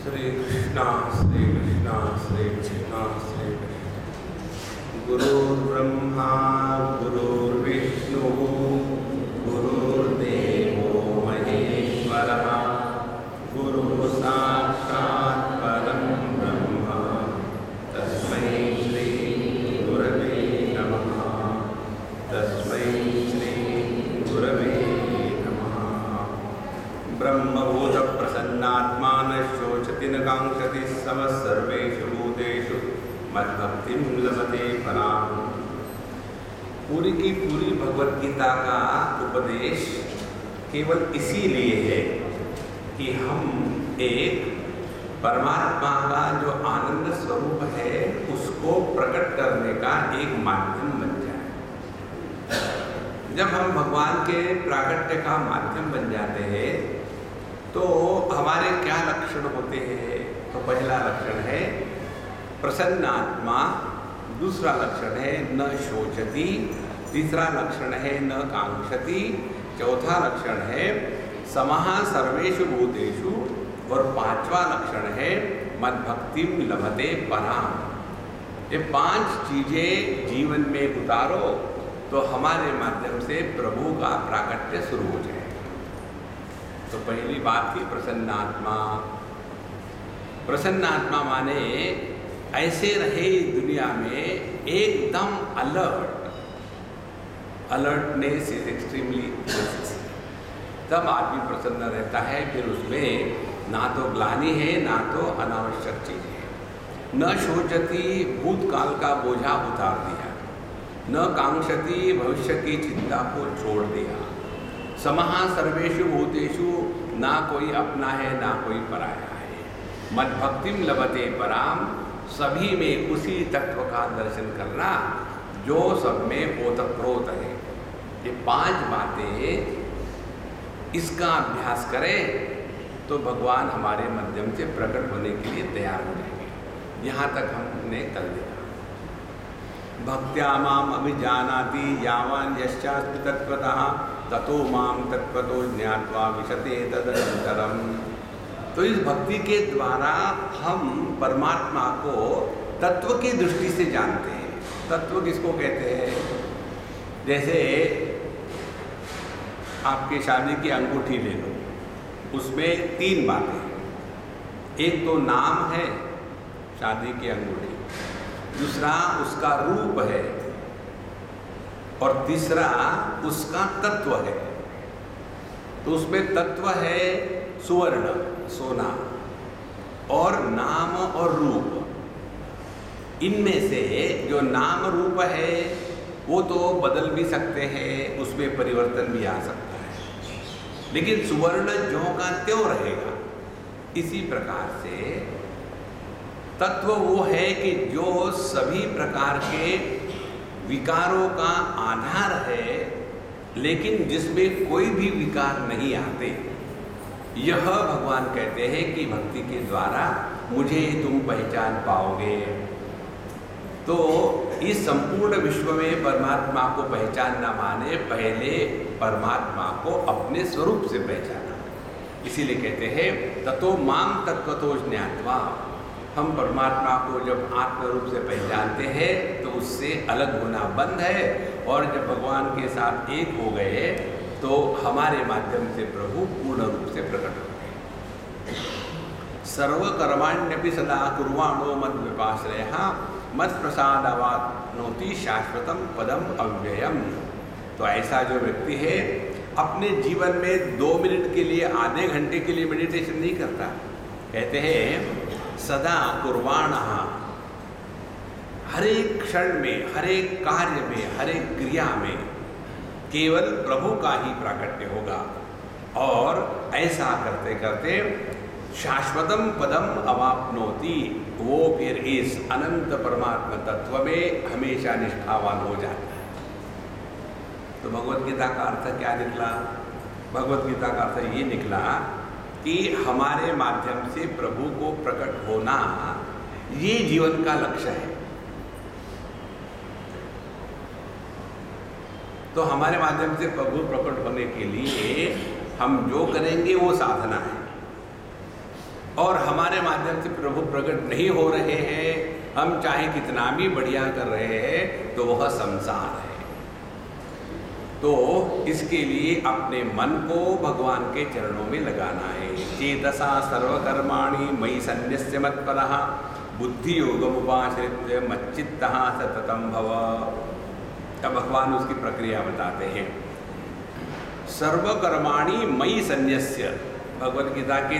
श्री कृष्णा श्री कृष्णा श्री कृष्णा श्री कृष्ण। गुरुर्ब्रह्मा गुरुर्विष्णु गुरुर्देवो महेश्वरः गुरुः साक्षात् परं ब्रह्म तस्मै श्री गुरवे नमः। तस्मै श्री गुरवे नमः। ब्रह्मभूत प्रसन्नात्मा न शोचति न कांक्षति समः सर्वेषु भूतेषु मद्भक्तिं लभते पराम्। पूरी की पूरी भगवत गीता का उपदेश केवल इसीलिए है कि हम एक परमात्मा का जो आनंद स्वरूप है उसको प्रकट करने का एक माध्यम बन जाए। जब हम भगवान के प्राकट्य का माध्यम बन जाते हैं तो हमारे क्या लक्षण होते हैं? तो पहला लक्षण है प्रसन्नात्मा, दूसरा लक्षण है न शोचति, तीसरा लक्षण है न कांक्षति, चौथा लक्षण है समः सर्वेषु भूतेषु और पांचवा लक्षण है मद्भक्तिं लभते पराम्। ये पांच चीजें जीवन में उतारो तो हमारे माध्यम से प्रभु का प्राकट्य शुरू हो जाए। तो पहली बात थी प्रसन्नात्मा। प्रसन्नात्मा माने ऐसे रहे दुनिया में एकदम अलर्टनेस इज एक्सट्रीमली नेसेसरी। तब आदमी प्रसन्न रहता है, फिर उसमें ना तो ग्लानि है ना तो अनावश्यक चीज है। न शोचति, भूतकाल का बोझा उतार दिया। न कांक्षति, भविष्य की चिंता को छोड़ दिया। समः सर्वेषु भूतेषु, ना कोई अपना है ना कोई पराया है। मद्भक्तिं लभते पराम्, सभी में उसी तत्व का दर्शन करना जो सब में ओतप्रोत है। ये पांच बातें इसका अभ्यास करें तो भगवान हमारे माध्यम से प्रकट होने के लिए तैयार हो जाएंगे। यहाँ तक हमने कल देखा। भक्त्या माम अभिजानाति यावान् यश्चास्मि तत्त्वतः ततो माम तत्त्वतो ज्ञात्वा विशते तदनन्तरम्। तो इस भक्ति के द्वारा हम परमात्मा को तत्व की दृष्टि से जानते हैं। तत्व किसको कहते हैं? जैसे आपकी शादी की अंगूठी ले लो, उसमें तीन बातें। एक तो नाम है शादी की अंगूठी, दूसरा उसका रूप है और तीसरा उसका तत्व है। तो उसमें तत्व है सुवर्ण, सोना, और नाम और रूप। इनमें से जो नाम रूप है वो तो बदल भी सकते हैं, उसमें परिवर्तन भी आ सकता है, लेकिन सुवर्ण ज्यों का त्यों रहेगा। इसी प्रकार से तत्व वो है कि जो सभी प्रकार के विकारों का आधार है, लेकिन जिसमें कोई भी विकार नहीं आते। यह भगवान कहते हैं कि भक्ति के द्वारा मुझे तुम पहचान पाओगे। तो इस संपूर्ण विश्व में परमात्मा को पहचानना माने पहले परमात्मा को अपने स्वरूप से पहचाना। इसीलिए कहते हैं ततो माम तत्वतो ज्ञात्वा। हम परमात्मा को जब आत्म रूप से पहचानते हैं तो उससे अलग होना बंद है, और जब भगवान के साथ एक हो गए तो हमारे माध्यम से प्रभु पूर्ण रूप से प्रकट हो गए। सर्वकर्माण्यपि सदा कुर्वाणो मद्विपाश्रयः मत्प्रसादावाप्नोति शाश्वतम पदम अव्ययम्। तो ऐसा जो व्यक्ति है अपने जीवन में 2 मिनट के लिए, आधे घंटे के लिए मेडिटेशन नहीं करता। कहते हैं सदा कुर्वाणः, हर एक क्षण में, हर एक कार्य में, हर एक क्रिया में केवल प्रभु का ही प्राकट्य होगा, और ऐसा करते करते शाश्वतम पदम अवाप्नोति, वो फिर इस अनंत परमात्मा तत्व में हमेशा निष्ठावान हो जाता है। तो भगवत गीता का अर्थ क्या निकला? भगवत गीता का अर्थ ये निकला कि हमारे माध्यम से प्रभु को प्रकट होना ये जीवन का लक्ष्य है। तो हमारे माध्यम से प्रभु प्रकट होने के लिए हम जो करेंगे वो साधना है। और हमारे माध्यम से प्रभु प्रकट नहीं हो रहे हैं, हम चाहे कितना भी बढ़िया कर रहे हैं, तो वह संसार है। तो इसके लिए अपने मन को भगवान के चरणों में लगाना है। चेतसा सर्वकर्माणि मयि सन्न्यस्य मत्परः बुद्धि योगमुपाश्रित्य मच्चित्तः सततं भव। अब भगवान उसकी प्रक्रिया बताते हैं। सर्वकर्माणि मयि सन्न्यस्य, भगवद गीता के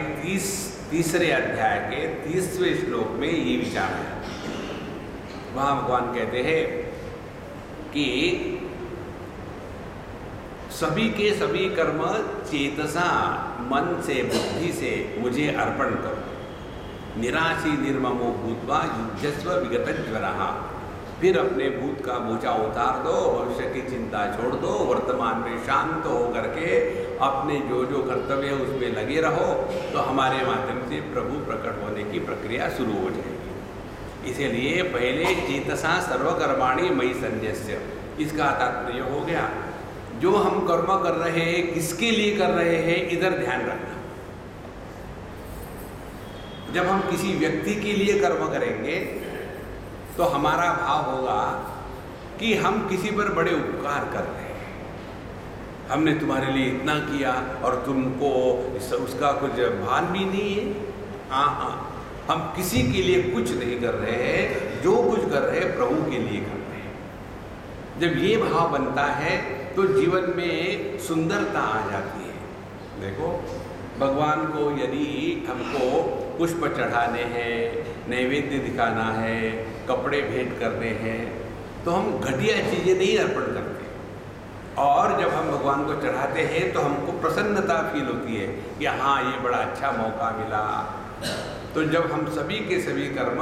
तीसरे अध्याय के 30वें श्लोक में ये विचार है। वहाँ भगवान कहते हैं कि सभी के सभी कर्म चेतसा, मन से, बुद्धि से मुझे अर्पण करो। निराशी निर्ममो भूत्वा युध्यस्व विगत ज्वरः, फिर अपने भूत का बोझा उतार दो, भविष्य की चिंता छोड़ दो, वर्तमान में शांत हो करके अपने जो जो कर्तव्य है उसमें लगे रहो, तो हमारे माध्यम से प्रभु प्रकट होने की प्रक्रिया शुरू हो जाएगी। इसीलिए पहले चेतसा सर्वकर्माणि मयि सन्न्यस्य, इसका तात्पर्य हो गया जो हम कर्म कर रहे हैं किसके लिए कर रहे हैं, इधर ध्यान रखना। जब हम किसी व्यक्ति के लिए कर्म करेंगे तो हमारा भाव होगा कि हम किसी पर बड़े उपकार कर रहे हैं, हमने तुम्हारे लिए इतना किया और तुमको उसका कुछ भान भी नहीं है। हाँ, हम किसी के लिए कुछ नहीं कर रहे हैं, जो कुछ कर रहे हैं प्रभु के लिए कर रहे हैं। जब ये भाव बनता है तो जीवन में सुंदरता आ जाती है। देखो, भगवान को यदि हमको पुष्प चढ़ाने हैं, नैवेद्य दिखाना है, कपड़े भेंट करने हैं, तो हम घटिया चीज़ें नहीं अर्पण करते। और जब हम भगवान को चढ़ाते हैं तो हमको प्रसन्नता फील होती है कि हाँ, ये बड़ा अच्छा मौका मिला। तो जब हम सभी के सभी कर्म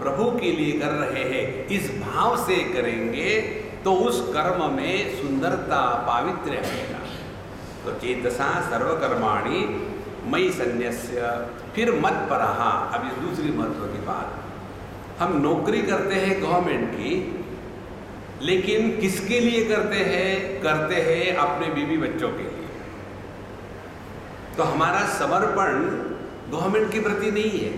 प्रभु के लिए कर रहे हैं, इस भाव से करेंगे तो उस कर्म में सुंदरता, पावित्र्य आएगा। तो चेतसा सर्वकर्माणि मयि सन्न्यस्य, फिर मत्परः। अब ये दूसरी महत्व की बात, हम नौकरी करते हैं गवर्नमेंट की, लेकिन किसके लिए करते हैं? करते हैं अपने बीवी बच्चों के लिए। तो हमारा समर्पण गवर्नमेंट के प्रति नहीं है,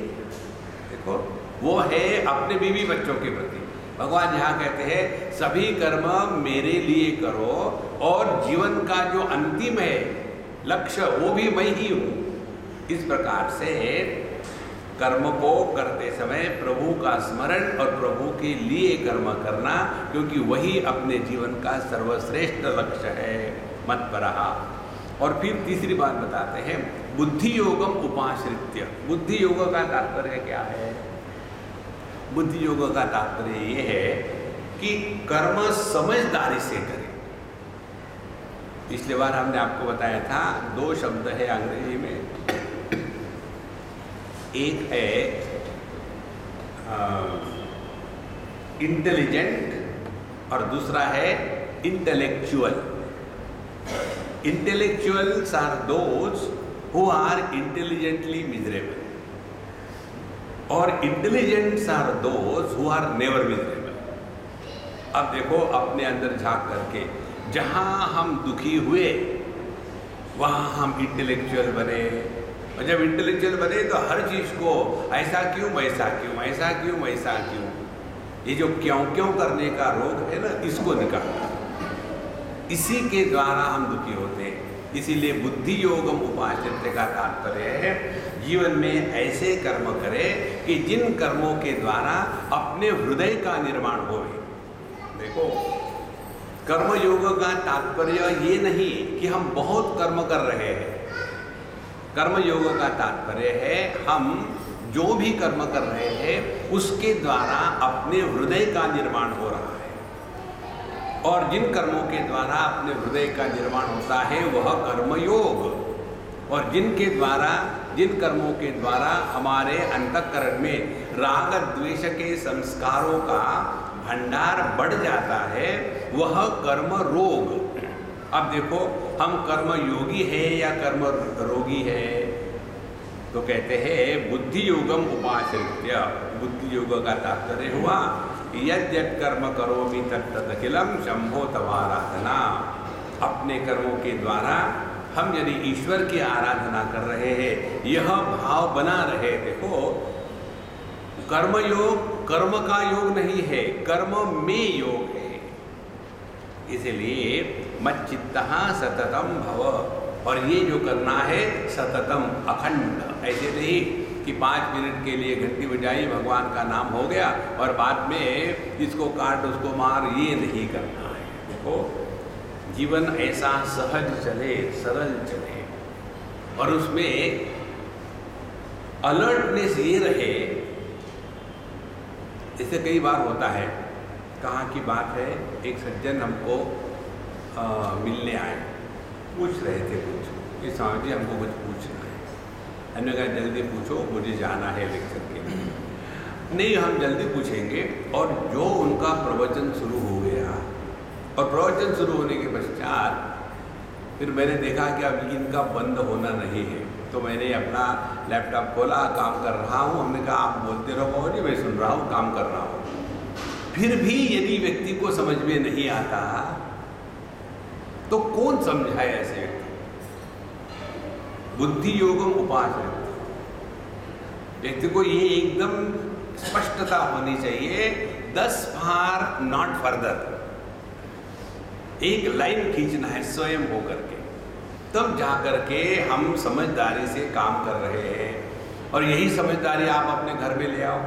देखो, वो है अपने बीवी बच्चों के प्रति। भगवान यहाँ कहते हैं सभी कर्म मेरे लिए करो, और जीवन का जो अंतिम है लक्ष्य वो भी मैं ही हूँ। इस प्रकार से कर्म को करते समय प्रभु का स्मरण और प्रभु के लिए कर्म करना, क्योंकि वही अपने जीवन का सर्वश्रेष्ठ लक्ष्य है, मत्परः। और फिर तीसरी बात बताते हैं, बुद्धि योगम उपाश्रित्य। बुद्धि योग का तात्पर्य क्या है? बुद्धि योग का तात्पर्य ये है कि कर्म समझदारी से करें। पिछले बार हमने आपको बताया था, दो शब्द है अंग्रेजी में, एक है इंटेलिजेंट और दूसरा है intellectual. Intellectuals are those who are intelligently miserable, और intelligents are those who are never miserable। अब देखो, अपने अंदर झांक करके, जहाँ हम दुखी हुए वहाँ हम इंटेलेक्चुअल बने, और जब इंटेलेक्चुअल बने तो हर चीज़ को ऐसा क्यों, वैसा क्यों, ऐसा क्यों, वैसा क्यों, ये जो क्यों क्यों करने का रोग है ना, इसको निकालना। इसी के द्वारा हम दुखी होते हैं। इसीलिए बुद्धि योगम उपाश्रित्य का तात्पर्य है जीवन में ऐसे कर्म करें कि जिन कर्मों के द्वारा अपने हृदय का निर्माण होवे। देखो, कर्म योग का तात्पर्य ये नहीं कि हम बहुत कर्म कर रहे हैं। कर्म योग का तात्पर्य है हम जो भी कर्म कर रहे हैं उसके द्वारा अपने हृदय का निर्माण हो रहा है, और जिन कर्मों के द्वारा अपने हृदय का निर्माण होता है वह कर्मयोग, और जिन कर्मों के द्वारा हमारे अंतःकरण में राग द्वेष के संस्कारों का भंडार बढ़ जाता है वह कर्म रोग। अब देखो, हम कर्म योगी है या कर्म रोगी है? तो कहते हैं बुद्धि योगम उपाश्रित्य। बुद्धि योग का तात्पर्य हुआ यद्यत् कर्म करोमि तत्तदखिलम शंभो तवाराधना। अपने कर्मों के द्वारा हम यदि ईश्वर की आराधना कर रहे हैं, यह भाव बना रहे। देखो, कर्म योग कर्म का योग नहीं है, कर्म में योग है। इसलिए मच्चित्तः सततम भव, और ये जो करना है सततम अखंड, ऐसे नहीं कि 5 मिनट के लिए घंटी बजाई, भगवान का नाम हो गया और बाद में इसको काट उसको मार, ये नहीं करना है। देखो, जीवन ऐसा सहज चले, सरल चले, और उसमें अलर्टनेस ये रहे। इससे कई बार होता है, कहाँ की बात है, एक सज्जन हमको मिलने आए, पूछ रहे थे कुछ कि स्वामी जी हमको कुछ पूछना है। हमने कहा जल्दी पूछो, मुझे जाना है लेक्चर के लिए। नहीं, हम जल्दी पूछेंगे। और जो उनका प्रवचन शुरू हो गया, और प्रवचन शुरू होने के पश्चात फिर मैंने देखा कि अब इनका बंद होना नहीं है, तो मैंने अपना लैपटॉप खोला, काम कर रहा हूँ। हमने कहा आप बोलते रहो बाबा जी, मैं सुन रहा हूँ, काम कर रहा हूँ। फिर भी यदि व्यक्ति को समझ में नहीं आता तो कौन समझाए ऐसे व्यक्ति? बुद्धि योगम उपाश्रित, व्यक्ति को ये एकदम स्पष्टता होनी चाहिए, 10 बार नॉट फर्दर, एक लाइन खींचना है स्वयं होकर के, तब जाकर के हम समझदारी से काम कर रहे हैं। और यही समझदारी आप अपने घर में ले आओ।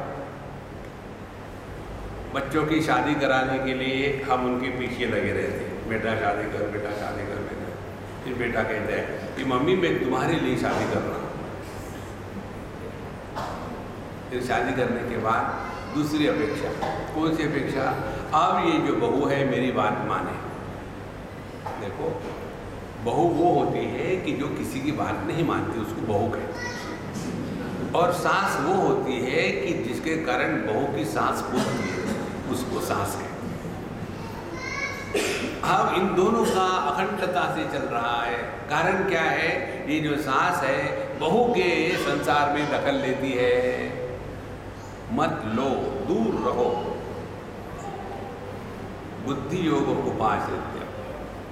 बच्चों की शादी कराने के लिए हम उनके पीछे लगे रहते हैं, बेटा शादी कर, बेटा शादी कर, बेटा। फिर बेटा कहते हैं कि मम्मी मैं तुम्हारे लिए शादी कर रहा हूँ। फिर शादी करने के बाद दूसरी अपेक्षा, कौन सी अपेक्षा? अब ये जो बहू है मेरी बात माने। देखो, बहू वो होती है कि जो किसी की बात नहीं मानती, उसको बहू कहते हैं। और सास वो होती है कि जिसके कारण बहू की सास पूछती है, उसको सास कहते हैं। अब इन दोनों का अखंडता से चल रहा है। कारण क्या है? ये जो सास है बहू के संसार में दखल लेती है। मत लो, दूर रहो। बुद्धि योग उपाश्रित्य,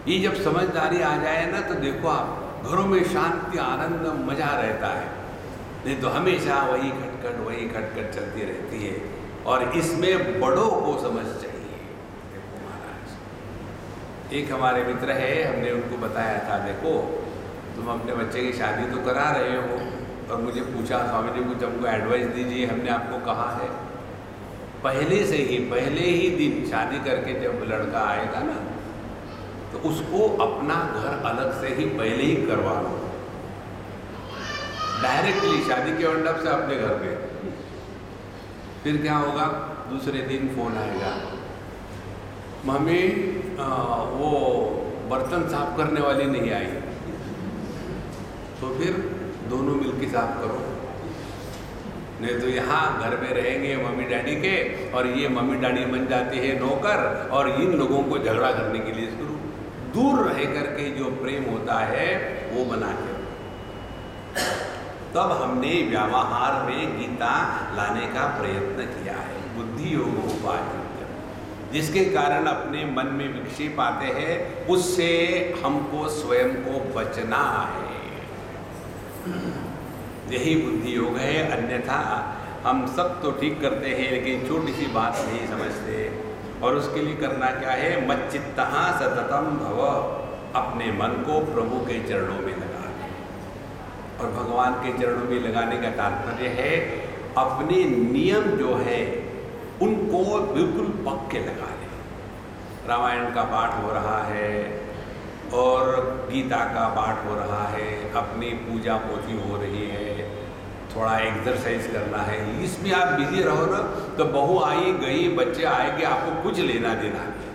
ये जब समझदारी आ जाए ना, तो देखो आप घरों में शांति, आनंद, मजा रहता है। नहीं तो हमेशा वही खटखट चलती रहती है। और इसमें बड़ों को समझ चाहिए। देखो महाराज, एक हमारे मित्र है, हमने उनको बताया था, देखो तुम अपने बच्चे की शादी तो करा रहे हो, और मुझे पूछा स्वामी जी कुछ हमको एडवाइस दीजिए। हमने आपको कहा है पहले ही दिन शादी करके जब लड़का आएगा ना, तो उसको अपना घर अलग से ही पहले ही करवा लो। डायरेक्टली शादी के मंडप से अपने घर पे। फिर क्या होगा? दूसरे दिन फोन आएगा, मम्मी वो बर्तन साफ करने वाली नहीं आई। तो फिर दोनों मिलके साफ करो, नहीं तो यहाँ घर में रहेंगे मम्मी डैडी के, और ये मम्मी डैडी बन जाते हैं नौकर, और इन लोगों को झगड़ा करने के लिए शुरू। दूर रह करके जो प्रेम होता है वो बना के। तब हमने व्यवहार में गीता लाने का प्रयत्न किया है। बुद्धि योग उपाश्रित्य, जिसके कारण अपने मन में विक्षेप आते हैं, उससे हमको स्वयं को बचना है। यही बुद्धि योग है। अन्यथा हम सब तो ठीक करते हैं, लेकिन छोटी सी बात नहीं समझते। और उसके लिए करना क्या है? मच्चित्तः सततम भव, अपने मन को प्रभु के चरणों में लगा दें। और भगवान के चरणों में लगाने का तात्पर्य है अपने नियम जो है उनको बिल्कुल पक्के लगा लें। रामायण का पाठ हो रहा है और गीता का पाठ हो रहा है, अपनी पूजा पोथी हो रही है, थोड़ा एक्सरसाइज करना है, इसमें आप बिजी रहो ना, तो बहू आई गई, बच्चे आएंगे, आपको कुछ लेना देना नहीं,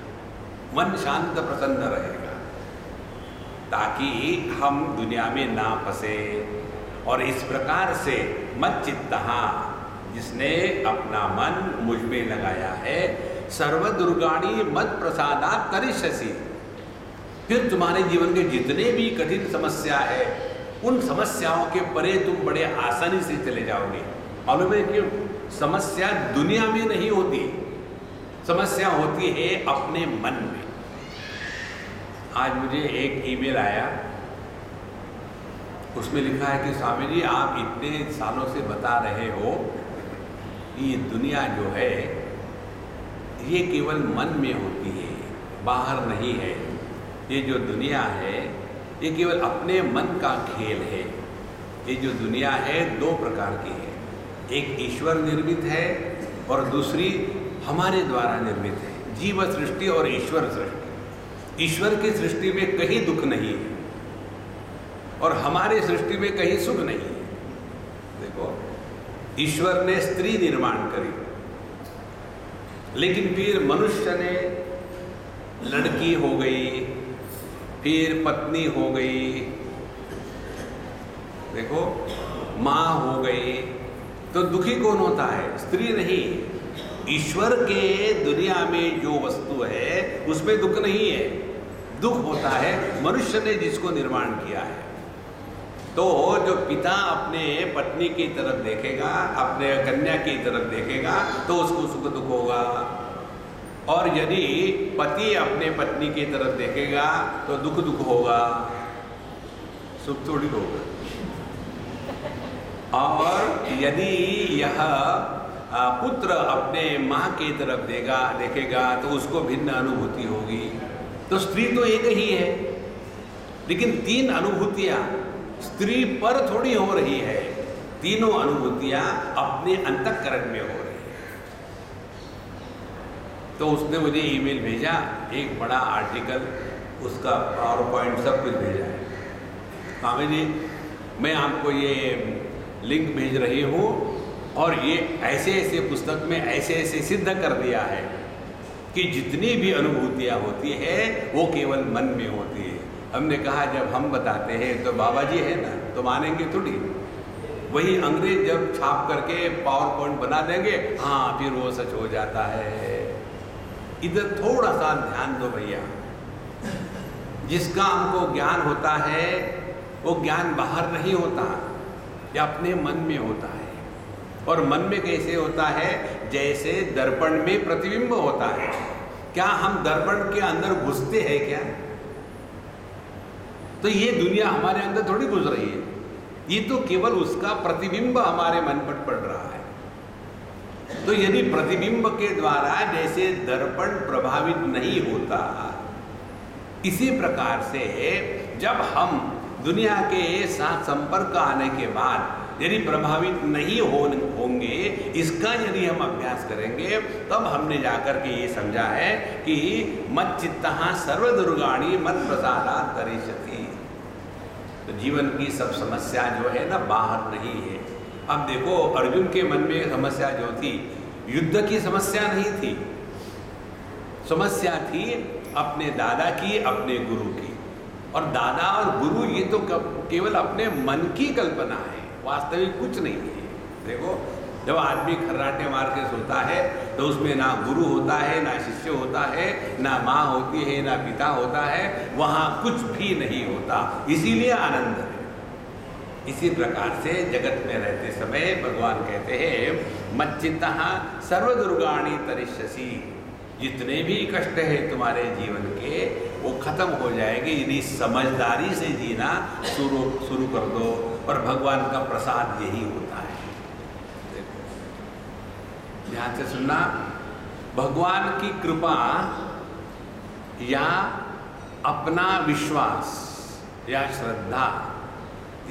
मन शांत प्रसन्न रहेगा, ताकि हम दुनिया में ना फंसे। और इस प्रकार से मच्चित्तः, जिसने अपना मन मुझ में लगाया है, सर्व दुर्गाणी मत प्रसादात् तरिष्यसि, फिर तुम्हारे जीवन के जितने भी कठिन समस्या है उन समस्याओं के परे तुम बड़े आसानी से चले जाओगे। मालूम है क्यों? समस्या दुनिया में नहीं होती, समस्या होती है अपने मन में। आज मुझे एक ईमेल आया, उसमें लिखा है कि स्वामी जी आप इतने सालों से बता रहे हो कि ये दुनिया जो है ये केवल मन में होती है, बाहर नहीं है। ये जो दुनिया है ये केवल अपने मन का खेल है। ये जो दुनिया है दो प्रकार की है, एक ईश्वर निर्मित है और दूसरी हमारे द्वारा निर्मित है। जीव सृष्टि और ईश्वर सृष्टि। ईश्वर की सृष्टि में कहीं दुख नहीं है और हमारे सृष्टि में कहीं सुख नहीं है। देखो, ईश्वर ने स्त्री निर्माण करी, लेकिन फिर मनुष्य ने लड़की हो गई, फिर पत्नी हो गई, देखो माँ हो गई, तो दुखी कौन होता है? स्त्री नहीं। ईश्वर के दुनिया में जो वस्तु है उसमें दुख नहीं है, दुख होता है मनुष्य ने जिसको निर्माण किया है। तो जो पिता अपने पत्नी की तरफ देखेगा, अपने कन्या की तरफ देखेगा तो उसको सुख दुख होगा, और यदि पति अपने पत्नी की तरफ देखेगा तो दुख दुख होगा, सुख थोड़ी होगा। और यदि यह पुत्र अपने माँ की तरफ देखेगा तो उसको भिन्न अनुभूति होगी। तो स्त्री तो एक ही है, लेकिन तीन अनुभूतियाँ स्त्री पर थोड़ी हो रही है, तीनों अनुभूतियाँ अपने अंतःकरण में हो रही है। तो उसने मुझे ईमेल भेजा, एक बड़ा आर्टिकल, उसका पावर पॉइंट सब कुछ भेजा है। स्वामी जी मैं आपको ये लिंक भेज रही हूँ और ये ऐसे ऐसे पुस्तक में ऐसे ऐसे सिद्ध कर दिया है कि जितनी भी अनुभूतियाँ होती है वो केवल मन में होती है। हमने कहा जब हम बताते हैं तो बाबा जी है ना, तो मानेंगे थोड़ी। वही अंग्रेज जब छाप करके पावर पॉइंट बना देंगे, हाँ फिर वो सच हो जाता है। इधर थोड़ा सा ध्यान दो भैया। जिसका हमको ज्ञान होता है वो ज्ञान बाहर नहीं होता, या अपने मन में होता है। और मन में कैसे होता है? जैसे दर्पण में प्रतिबिंब होता है। क्या हम दर्पण के अंदर घुसते हैं क्या? तो ये दुनिया हमारे अंदर थोड़ी घुस रही है, ये तो केवल उसका प्रतिबिंब हमारे मन पर पड़ रहा है। तो यदि प्रतिबिंब के द्वारा जैसे दर्पण प्रभावित नहीं होता, इसी प्रकार से जब हम दुनिया के साथ संपर्क आने के बाद यदि प्रभावित नहीं होंगे, इसका यदि हम अभ्यास करेंगे, तब हमने जाकर के ये समझा है कि मत चित्तः सर्वदुर्गाणि मत प्रसादात् तरिष्यति। तो जीवन की सब समस्या जो है ना बाहर नहीं है। अब देखो अर्जुन के मन में समस्या जो थी, युद्ध की समस्या नहीं थी, समस्या थी अपने दादा की, अपने गुरु की। और दादा और गुरु ये तो केवल अपने मन की कल्पना है, वास्तविक कुछ नहीं है। देखो जब आदमी खर्राटे मार के सोता है तो उसमें ना गुरु होता है, ना शिष्य होता है, ना माँ होती है, ना पिता होता है, वहाँ कुछ भी नहीं होता, इसीलिए आनंद है। इसी प्रकार से जगत में रहते समय भगवान कहते हैं मच्चित्तः सर्वदुर्गाणि तरिष्यसि। जितने भी कष्ट है तुम्हारे जीवन के वो खत्म हो जाएंगे यदि समझदारी से जीना शुरू कर दो। और भगवान का प्रसाद यही होता है। देखो ध्यान से सुनना, भगवान की कृपा या अपना विश्वास या श्रद्धा,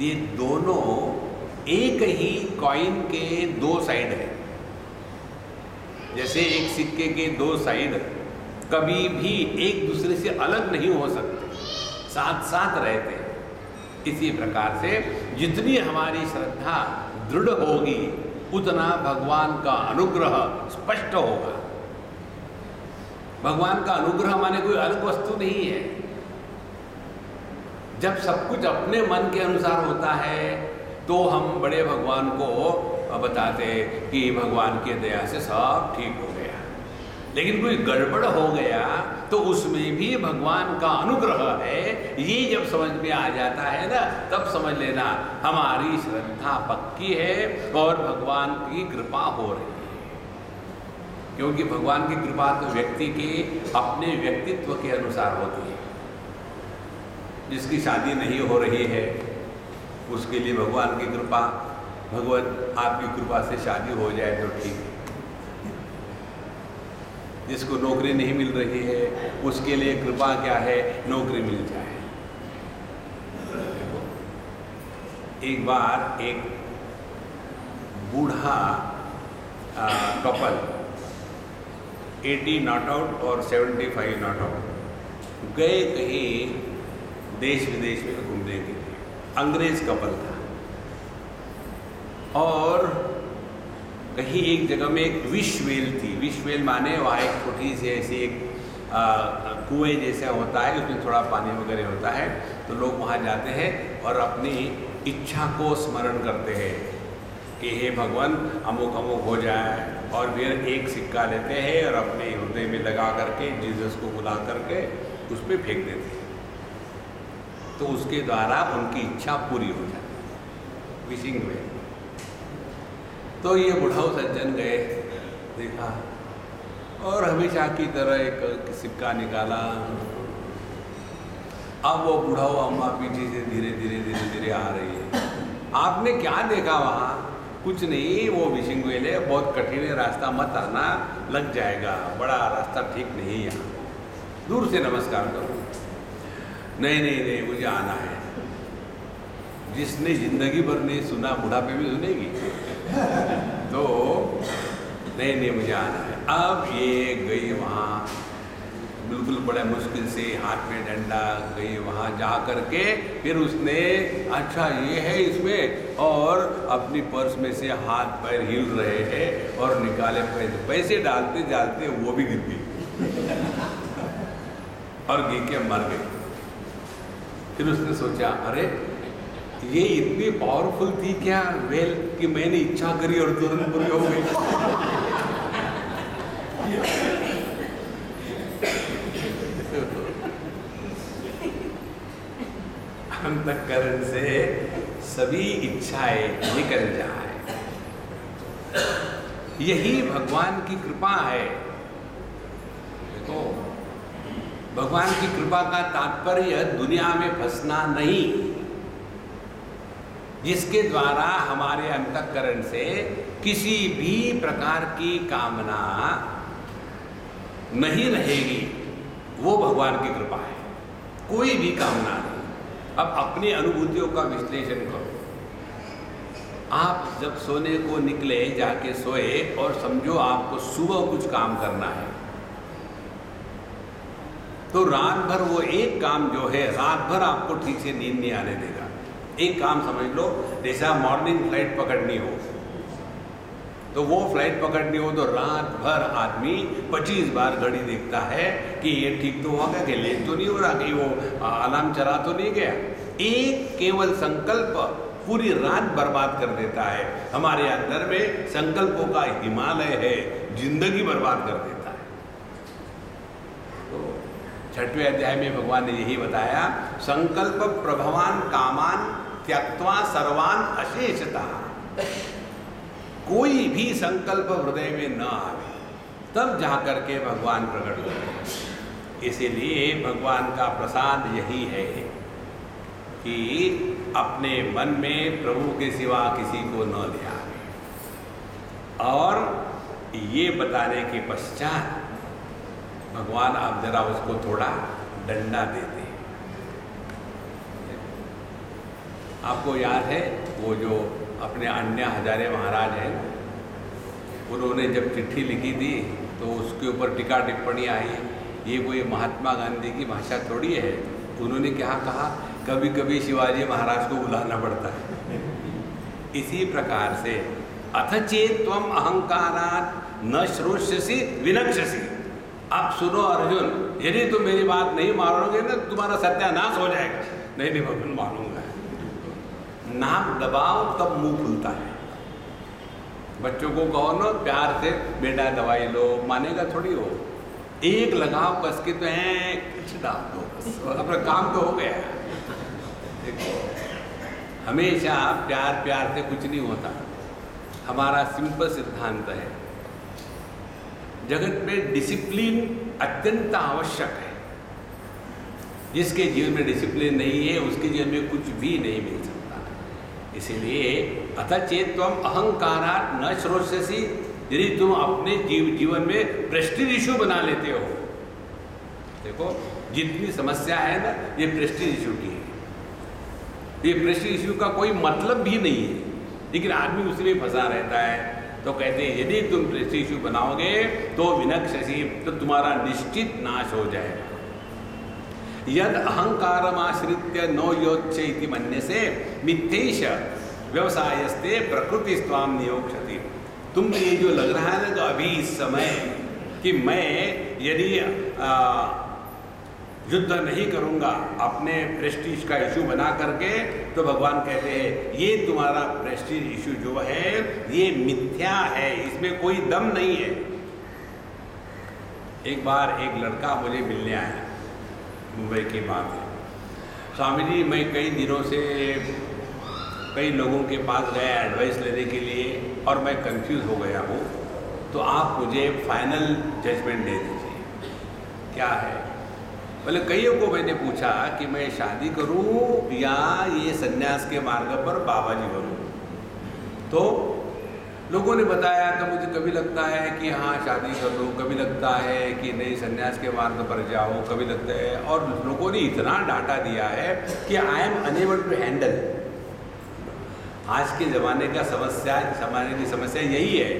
ये दोनों एक ही कॉइन के दो साइड है। जैसे एक सिक्के के दो साइड कभी भी एक दूसरे से अलग नहीं हो सकते, साथ साथ रहते हैं। इसी प्रकार से जितनी हमारी श्रद्धा दृढ़ होगी उतना भगवान का अनुग्रह स्पष्ट होगा। भगवान का अनुग्रह माने कोई अलग वस्तु नहीं है। जब सब कुछ अपने मन के अनुसार होता है तो हम बड़े भगवान को बताते कि भगवान की दया से सब ठीक हो गया। लेकिन कोई गड़बड़ हो गया तो उसमें भी भगवान का अनुग्रह है, ये जब समझ में आ जाता है ना, तब समझ लेना हमारी श्रद्धा पक्की है और भगवान की कृपा हो रही है। क्योंकि भगवान की कृपा तो व्यक्ति के अपने व्यक्तित्व के अनुसार होती है। जिसकी शादी नहीं हो रही है उसके लिए भगवान की कृपा, भगवान आपकी कृपा से शादी हो जाए तो ठीक है। जिसको नौकरी नहीं मिल रही है उसके लिए कृपा क्या है, नौकरी मिल जाए। एक बार एक बूढ़ा कपल 80 नॉट आउट और 75 नॉट आउट गए कहीं देश विदेश में घूमने के लिए। अंग्रेज कपल था और कहीं एक जगह में एक विश वेल थी। विश वेल माने वहाँ एक छोटी सी ऐसी एक कुएं जैसा होता है, उसमें थोड़ा पानी वगैरह होता है, तो लोग वहाँ जाते हैं और अपनी इच्छा को स्मरण करते हैं कि हे भगवान अमुक अमुक हो जाए, और फिर एक सिक्का लेते हैं और अपने हृदय में लगा करके जीसस को बुला करके उस पर फेंक देते हैं, तो उसके द्वारा उनकी इच्छा पूरी हो जाती है, विशिंग वेल। तो ये बुढ़ाऊ सज्जन गए, देखा और हमेशा की तरह एक सिक्का निकाला। अब वो बुढ़ाऊ अम्मा पीछे से धीरे धीरे धीरे धीरे आ रही है। आपने क्या देखा वहाँ? कुछ नहीं, वो विशिंग वेल है, बहुत कठिन है रास्ता, मत आना, लग जाएगा, बड़ा रास्ता ठीक नहीं है यहाँ, दूर से नमस्कार करो। नहीं नहीं नहीं, मुझे आना है। जिसने जिंदगी भर नहीं सुना बुढ़ापे में सुनेगी तो नहीं नहीं मुझे आना है। अब ये गई वहाँ, बिल्कुल बड़े मुश्किल से हाथ में डंडा गई वहाँ जा कर के, फिर उसने अच्छा ये है इसमें, और अपनी पर्स में से हाथ पैर हिल रहे हैं और निकाले पैसे डालते डालते वो भी गिर गई और गिर के मर गई। फिर उसने सोचा अरे ये इतनी पावरफुल थी क्या वेल कि मैंने इच्छा करी और तुरंत पूरी हो गई। अंतःकरण से सभी इच्छाएं निकल जाए, यही भगवान की कृपा है। देखो, भगवान की कृपा का तात्पर्य दुनिया में फंसना नहीं, जिसके द्वारा हमारे अंतःकरण से किसी भी प्रकार की कामना नहीं रहेगी, वो भगवान की कृपा है। कोई भी कामना नहीं। अब अपनी अनुभूतियों का विश्लेषण करो। आप जब सोने को निकले, जाके सोए और समझो आपको सुबह कुछ काम करना है, तो रात भर वो एक काम जो है रात भर आपको ठीक से नींद नहीं आने देगा। एक काम समझ लो, जैसा मॉर्निंग फ्लाइट पकड़नी हो, तो वो फ्लाइट पकड़नी हो तो रात भर आदमी 25 बार घड़ी देखता है कि ये ठीक तो होगा, कि लेट तो नहीं हो रहा, कि वो अलार्म चला तो नहीं गया। एक केवल संकल्प पूरी रात बर्बाद कर देता है। हमारे अंदर में संकल्पों का हिमालय है, जिंदगी बर्बाद कर देता है। तो 6वें अध्याय में भगवान ने यही बताया, संकल्प प्रभवान कामान त्यक्त्वा सर्वान अशेषता। कोई भी संकल्प हृदय में न आवे, तब जाकर के भगवान प्रकट होते। इसीलिए भगवान का प्रसाद यही है कि अपने मन में प्रभु के सिवा किसी को न ले आवे, और ये बताने के पश्चात भगवान आप जरा उसको थोड़ा डंडा देते हैं। आपको याद है वो जो अपने अन्या हजारे महाराज हैं, उन्होंने जब चिट्ठी लिखी थी तो उसके ऊपर टीका टिप्पणी आई, ये कोई महात्मा गांधी की भाषा थोड़ी है। उन्होंने क्या कहा, कभी कभी शिवाजी महाराज को बुलाना पड़ता है। इसी प्रकार से अथ चेत त्वम अहंकारात् न श्रोष्यसि विनक्ष्यसि। अब सुनो अर्जुन, यदि तुम मेरी बात नहीं मानोगे ना, तुम्हारा सत्यानाश हो जाएगा। नहीं नहीं भगवान मानूंगा। नाक दबाओ तब मुंह खुलता है। बच्चों को कहो ना प्यार से, बेटा दवाई लो, मानेगा थोड़ी हो। एक लगाओ कस के तो है, कुछ डाल दो बस, अपना काम तो हो गया। देखो, हमेशा प्यार प्यार से कुछ नहीं होता। हमारा सिंपल सिद्धांत है, जगत में डिसिप्लिन अत्यंत आवश्यक है। जिसके जीवन में डिसिप्लिन नहीं है, उसके जीवन में कुछ भी नहीं मिल सकता। इसीलिए अतः चेत त्वम अहंकारात् न श्रोष्यसि, यदि तुम अपने जीवन में प्रेस्टीज इशू बना लेते हो, देखो जितनी समस्या है ना ये प्रेस्टीज इशू की है। ये प्रेस्टीज इशू का कोई मतलब भी नहीं है, लेकिन आदमी उसी में फंसा रहता है। तो कहते हैं यदि तुम प्रेस्टीज इशू बनाओगे तो विनक्ष्यसि, तो तुम्हारा निश्चित नाश हो जाएगा। यद अहंकारमाश्रित्य नो योच्य इति मन्यसे मिथ्यैष व्यवसायस्ते प्रकृति स्वाम नियोक्ष्यति। तुम ये जो लग रहा है ना अभी इस समय कि मैं यदि युद्ध नहीं करूंगा अपने प्रेस्टीज का इशू बना करके, तो भगवान कहते हैं ये तुम्हारा प्रेस्टीज इशू जो है ये मिथ्या है, इसमें कोई दम नहीं है। एक बार एक लड़का मुझे मिलने आया, मुंबई की बात है। स्वामी जी मैं कई दिनों से कई लोगों के पास गया एडवाइस लेने के लिए और मैं कंफ्यूज हो गया हूँ, तो आप मुझे फाइनल जजमेंट दे दीजिए। क्या है? बोले कईयों को मैंने पूछा कि मैं शादी करूं या ये सन्यास के मार्ग पर बाबा जी बनूं, तो लोगों ने बताया तो मुझे कभी लगता है कि हाँ शादी कर लो, कभी लगता है कि नहीं सन्यास के मार्ग पर जाओ, कभी लगता है, और लोगों ने इतना डाटा दिया है कि I am unable to handle. आज के ज़माने की समस्या यही है,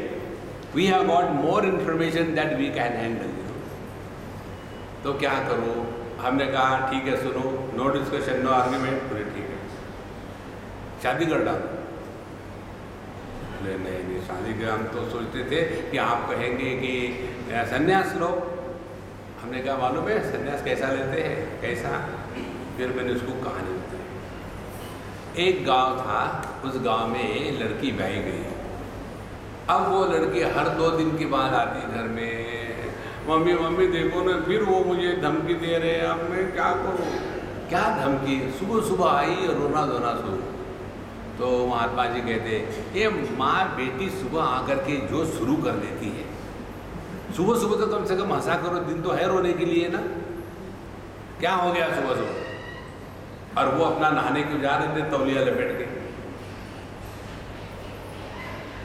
we have got more information that we can handle. तो क्या करो? हमने कहा ठीक है सुनो, नो डिस्कशन नो आर्ग्यूमेंट, बोले ठीक है शादी कर डालो। बोले नहीं शादी के हम तो सोचते थे कि आप कहेंगे कि सन्यास लो। हमने कहा मालूम है सन्यास कैसा लेते हैं, कैसा? फिर मैंने उसको कहानी बताई। एक गांव था, उस गांव में लड़की ब्याही गई। अब वो लड़की हर 2 दिन के बाद आती घर में, मम्मी मम्मी देखो ना, फिर वो मुझे धमकी दे रहे हैं। अब मैं क्या करूँ? क्या धमकी? सुबह सुबह आई और रोना धोना शुरू। तो महात्मा जी कहते ये माँ बेटी सुबह आकर के जो शुरू कर देती है, सुबह सुबह तो कम से कम हंसा करो, दिन तो है रोने के लिए ना। क्या हो गया सुबह सुबह? और वो अपना नहाने क्यों जा रहे थे तौलिया लपेट के।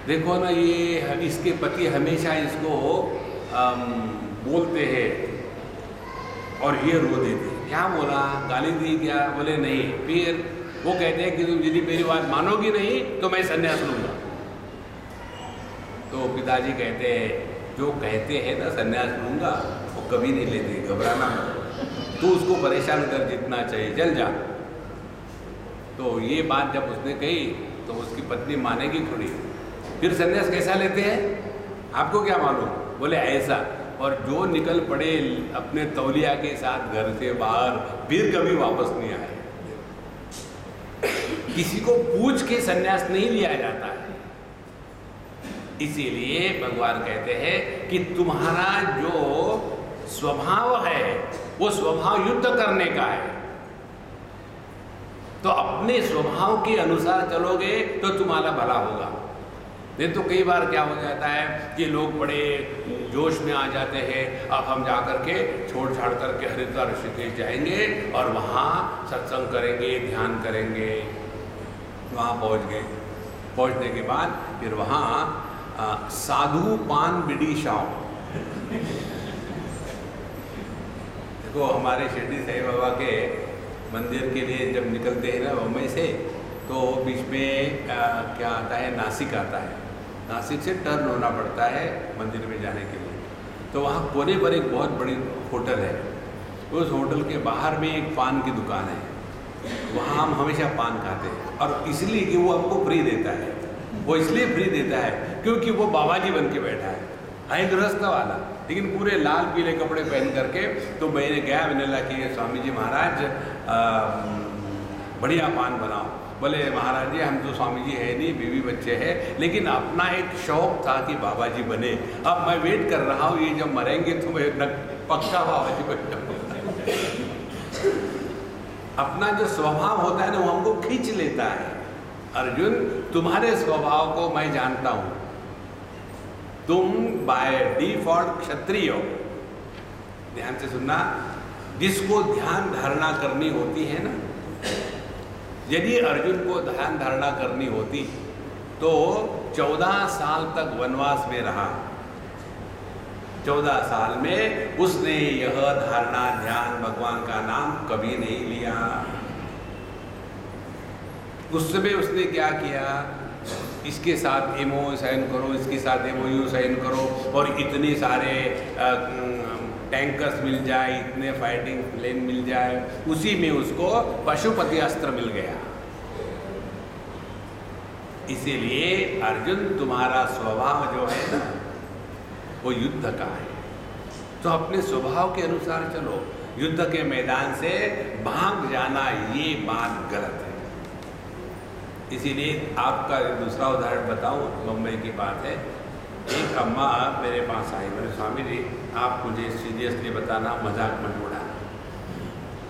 देखो ना ये इसके पति हमेशा इसको बोलते हैं और ये रो देते। क्या बोला? गाली दी क्या? बोले नहीं। फिर वो कहते हैं कि तुम यदि मेरी बात मानोगी नहीं तो मैं संन्यास लूँगा। तो पिताजी कहते हैं जो कहते हैं ना संन्यास लूँगा वो कभी नहीं लेते, घबराना मत, तू उसको परेशान कर जितना चाहिए, चल जा। तो ये बात जब उसने कही तो उसकी पत्नी मानेगी थोड़ी। फिर संन्यास कैसा लेते हैं आपको क्या मालूम? बोले ऐसा। और जो निकल पड़े अपने तौलिया के साथ घर से बाहर, फिर कभी वापस नहीं आए। किसी को पूछ के संन्यास नहीं लिया जाता है। इसीलिए भगवान कहते हैं कि तुम्हारा जो स्वभाव है वो स्वभाव युद्ध करने का है, तो अपने स्वभाव के अनुसार चलोगे तो तुम्हारा भला होगा। नहीं तो कई बार क्या हो जाता है कि लोग बड़े जोश में आ जाते हैं, अब हम जा कर के छोड़ छाड़ करके हरिद्वार ऋषिकेश जाएंगे और वहाँ सत्संग करेंगे, ध्यान करेंगे। वहाँ पहुँच गए, पहुँचने के बाद फिर वहाँ साधु पान बीड़ी शाम। देखो हमारे शिरडी साईं बाबा के मंदिर के लिए जब निकलते हैं ना बम्बई से, तो बीच में क्या आता है, नासिक आता है। नासिक से टर्न होना पड़ता है मंदिर में जाने के लिए। तो वहाँ कोने पर एक बहुत बड़ी होटल है। उस होटल के बाहर में एक पान की दुकान है, वहाँ हम हमेशा पान खाते हैं। और इसलिए कि वो हमको फ्री देता है। वो इसलिए फ्री देता है क्योंकि वो बाबा जी बन के बैठा है गृहस्थ वाला, लेकिन पूरे लाल पीले कपड़े पहन करके। तो मैंने गया, मैंने कहा कि स्वामी जी महाराज बढ़िया पान बनाओ। बोले महाराज जी हम तो स्वामी जी है नहीं, बीवी बच्चे हैं, लेकिन अपना एक शौक था कि बाबा जी बने। अब मैं वेट कर रहा हूँ, ये जब मरेंगे तो मैं पक्का बाबा जी बन जाऊँगा। अपना जो स्वभाव होता है ना वो हमको खींच लेता है। अर्जुन तुम्हारे स्वभाव को मैं जानता हूँ, तुम बाय डिफॉल्ट क्षत्रिय हो। ध्यान से सुनना, जिसको ध्यान धारणा करनी होती है ना, यदि अर्जुन को ध्यान धारणा करनी होती तो 14 साल तक वनवास में रहा। 14 साल में उसने यह धारणा ध्यान भगवान का नाम कभी नहीं लिया। उस समय उसने क्या किया, इसके साथ एमओ साइन करो, इसके साथ एमओयू साइन करो और इतने सारे टैंकर्स मिल जाए, इतने फाइटिंग प्लेन मिल जाए, उसी में उसको पशुपति अस्त्र मिल गया। इसीलिए अर्जुन तुम्हारा स्वभाव जो है ना वो युद्ध का है, तो अपने स्वभाव के अनुसार चलो। युद्ध के मैदान से भाग जाना ये बात गलत है। इसीलिए आपका दूसरा उदाहरण बताऊं, मुंबई की बात है। एक अम्मा मेरे पास आई, मेरे स्वामी जी आप मुझे सीरियसली बताना, मजाक मत उड़ाना।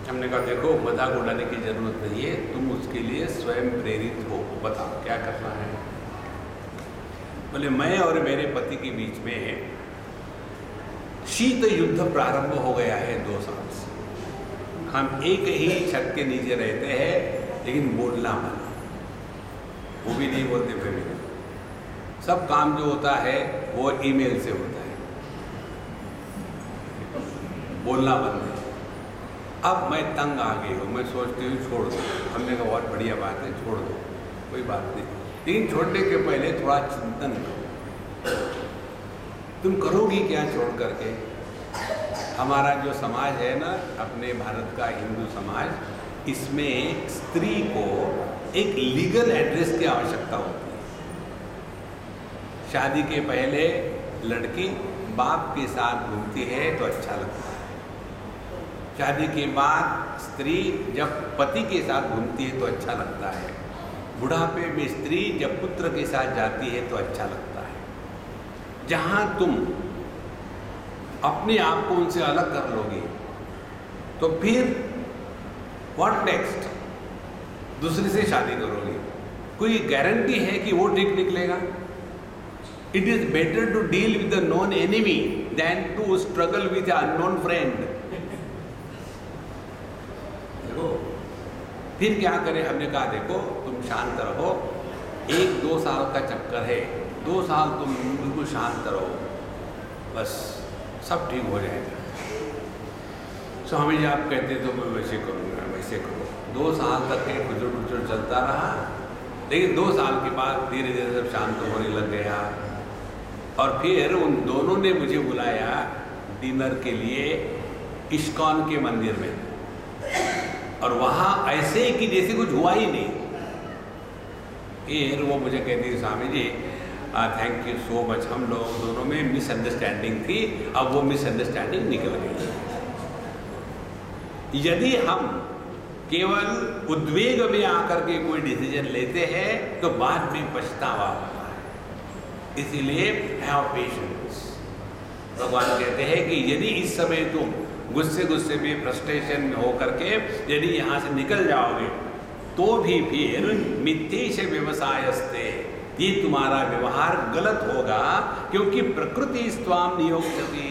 हमने कहा देखो मजाक उड़ाने की ज़रूरत नहीं है, तुम उसके लिए स्वयं प्रेरित हो, बताओ क्या करना है। बोले मैं और मेरे पति के बीच में शीत युद्ध प्रारंभ हो गया है 2 साल से। हम एक ही छत के नीचे रहते हैं, लेकिन बोलना मत, वो भी नहीं बोलते फैमिली। सब काम जो होता है वो ईमेल से होता है, बोलना बंद है। अब मैं तंग आ गई हूँ, मैं सोचती हूँ छोड़ दो। हमने कहा बहुत बढ़िया बात है, छोड़ दो, कोई बात नहीं। लेकिन छोड़ने के पहले थोड़ा चिंतन करो, तुम करोगी क्या छोड़ करके। हमारा जो समाज है ना, अपने भारत का हिंदू समाज, इसमें स्त्री को एक लीगल एड्रेस की आवश्यकता होती है। शादी के पहले लड़की बाप के साथ घूमती है तो अच्छा लगता है। शादी के बाद स्त्री जब पति के साथ घूमती है तो अच्छा लगता है। बुढ़ापे में स्त्री जब पुत्र के साथ जाती है तो अच्छा लगता है। जहाँ तुम अपने आप को उनसे अलग कर लोगे तो फिर व्हाट नेक्स्ट, दूसरे से शादी करोगे, कोई गारंटी है कि वो ठीक निकलेगा। It is better to deal with the known enemy than to struggle with a unknown friend. देखो फिर क्या करें, हमने कहा देखो तुम शांत रहो, 1-2 साल का चक्कर है, 2 साल तुम बिल्कुल शांत रहो, बस सब ठीक हो जाएगा। स्वामी जी आप कहते तो मैं वैसे करूँगा, वैसे करो। 2 साल तक के खुचर चलता रहा, लेकिन 2 साल के बाद धीरे धीरे सब शांत होने लग गया। और फिर उन दोनों ने मुझे बुलाया डिनर के लिए इस्कॉन के मंदिर में, और वहाँ ऐसे कि जैसे कुछ हुआ ही नहीं। फिर वो मुझे कहती Swami ji thank you so much, हम लोग दोनों में मिसअंडरस्टैंडिंग थी, अब वो मिसअंडरस्टैंडिंग निकल गई। यदि हम केवल उद्वेग में आकर के कोई डिसीजन लेते हैं तो बाद में पछतावा होता है। इसीलिए हैव पेशेंस। भगवान कहते हैं कि यदि इस समय तुम गुस्से में फ्रस्ट्रेशन में होकर के यदि यहाँ से निकल जाओगे तो भी फिर मिथ्येश व्यवसायस्ते, ये तुम्हारा व्यवहार गलत होगा, क्योंकि प्रकृति स्वाम नियोक्ष्यति।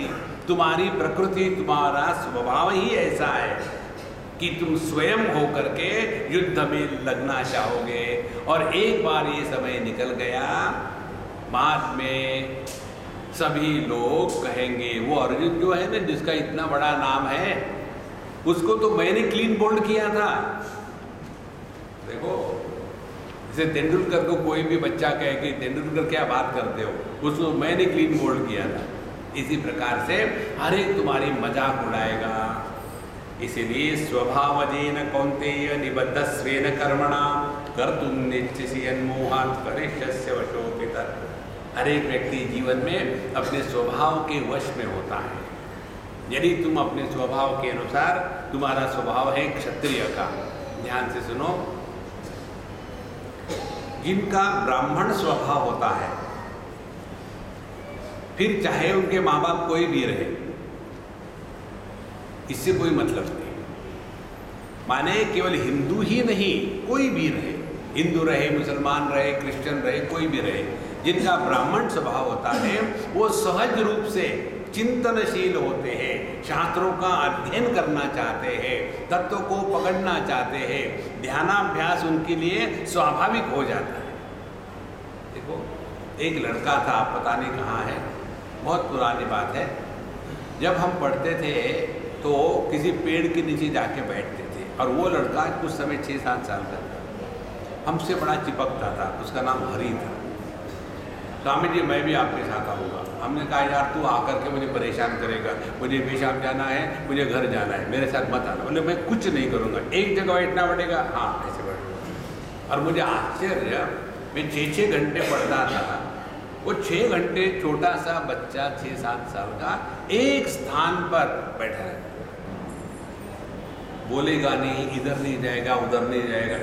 तुम्हारी प्रकृति, तुम्हारा स्वभाव ही ऐसा है कि तुम स्वयं होकर के युद्ध में लगना चाहोगे। और एक बार ये समय निकल गया, बाद में सभी लोग कहेंगे वो अर्जुन जो है ना, जिसका इतना बड़ा नाम है, उसको तो मैंने क्लीन बोल्ड किया था। देखो जैसे तेंदुलकर को कोई भी बच्चा कहे कि तेंदुलकर क्या बात करते हो, उसको मैंने क्लीन बोल्ड किया था। इसी प्रकार से हर एक तुम्हारी मजाक उड़ाएगा। इसीलिए स्वभावजेन कौन्तेय निबद्धस्वेन कर्मणा कर्तुं नेच्छसि यन्मोहात् करिष्यस्य वशोऽपितः। हर एक व्यक्ति जीवन में अपने स्वभाव के वश में होता है। यदि तुम अपने स्वभाव के अनुसार, तुम्हारा स्वभाव है क्षत्रिय का, ध्यान से सुनो, जिनका ब्राह्मण स्वभाव होता है, फिर चाहे उनके माँ बाप कोई भी रहे, इससे कोई मतलब नहीं। माने केवल हिंदू ही नहीं, कोई भी रहे, हिंदू रहे, मुसलमान रहे, क्रिश्चियन रहे, कोई भी रहे, जिनका ब्राह्मण स्वभाव होता है वो सहज रूप से चिंतनशील होते हैं, शास्त्रों का अध्ययन करना चाहते हैं, तत्व को पकड़ना चाहते हैं, ध्यानाभ्यास उनके लिए स्वाभाविक हो जाता है। देखो, एक लड़का था, पता नहीं कहाँ है, बहुत पुरानी बात है। जब हम पढ़ते थे तो किसी पेड़ के नीचे जाके बैठते थे, और वो लड़का कुछ समय 6-7 साल का था, हमसे बड़ा चिपकता था। उसका नाम हरि था। स्वामी जी, मैं भी आपके साथ आऊँगा। हमने कहा, यार तू आकर के मुझे परेशान करेगा, मुझे पेशाब जाना है, मुझे घर जाना है, मेरे साथ मत आना। बोले, मैं कुछ नहीं करूँगा, एक जगह बैठना पड़ेगा। हाँ, ऐसे बैठूँगा। और मुझे आश्चर्य, मैं 6-6 घंटे पढ़ता था, वो 6 घंटे छोटा सा बच्चा 6-7 साल का एक स्थान पर बैठा है, बोलेगा नहीं, इधर नहीं जाएगा, उधर नहीं जाएगा।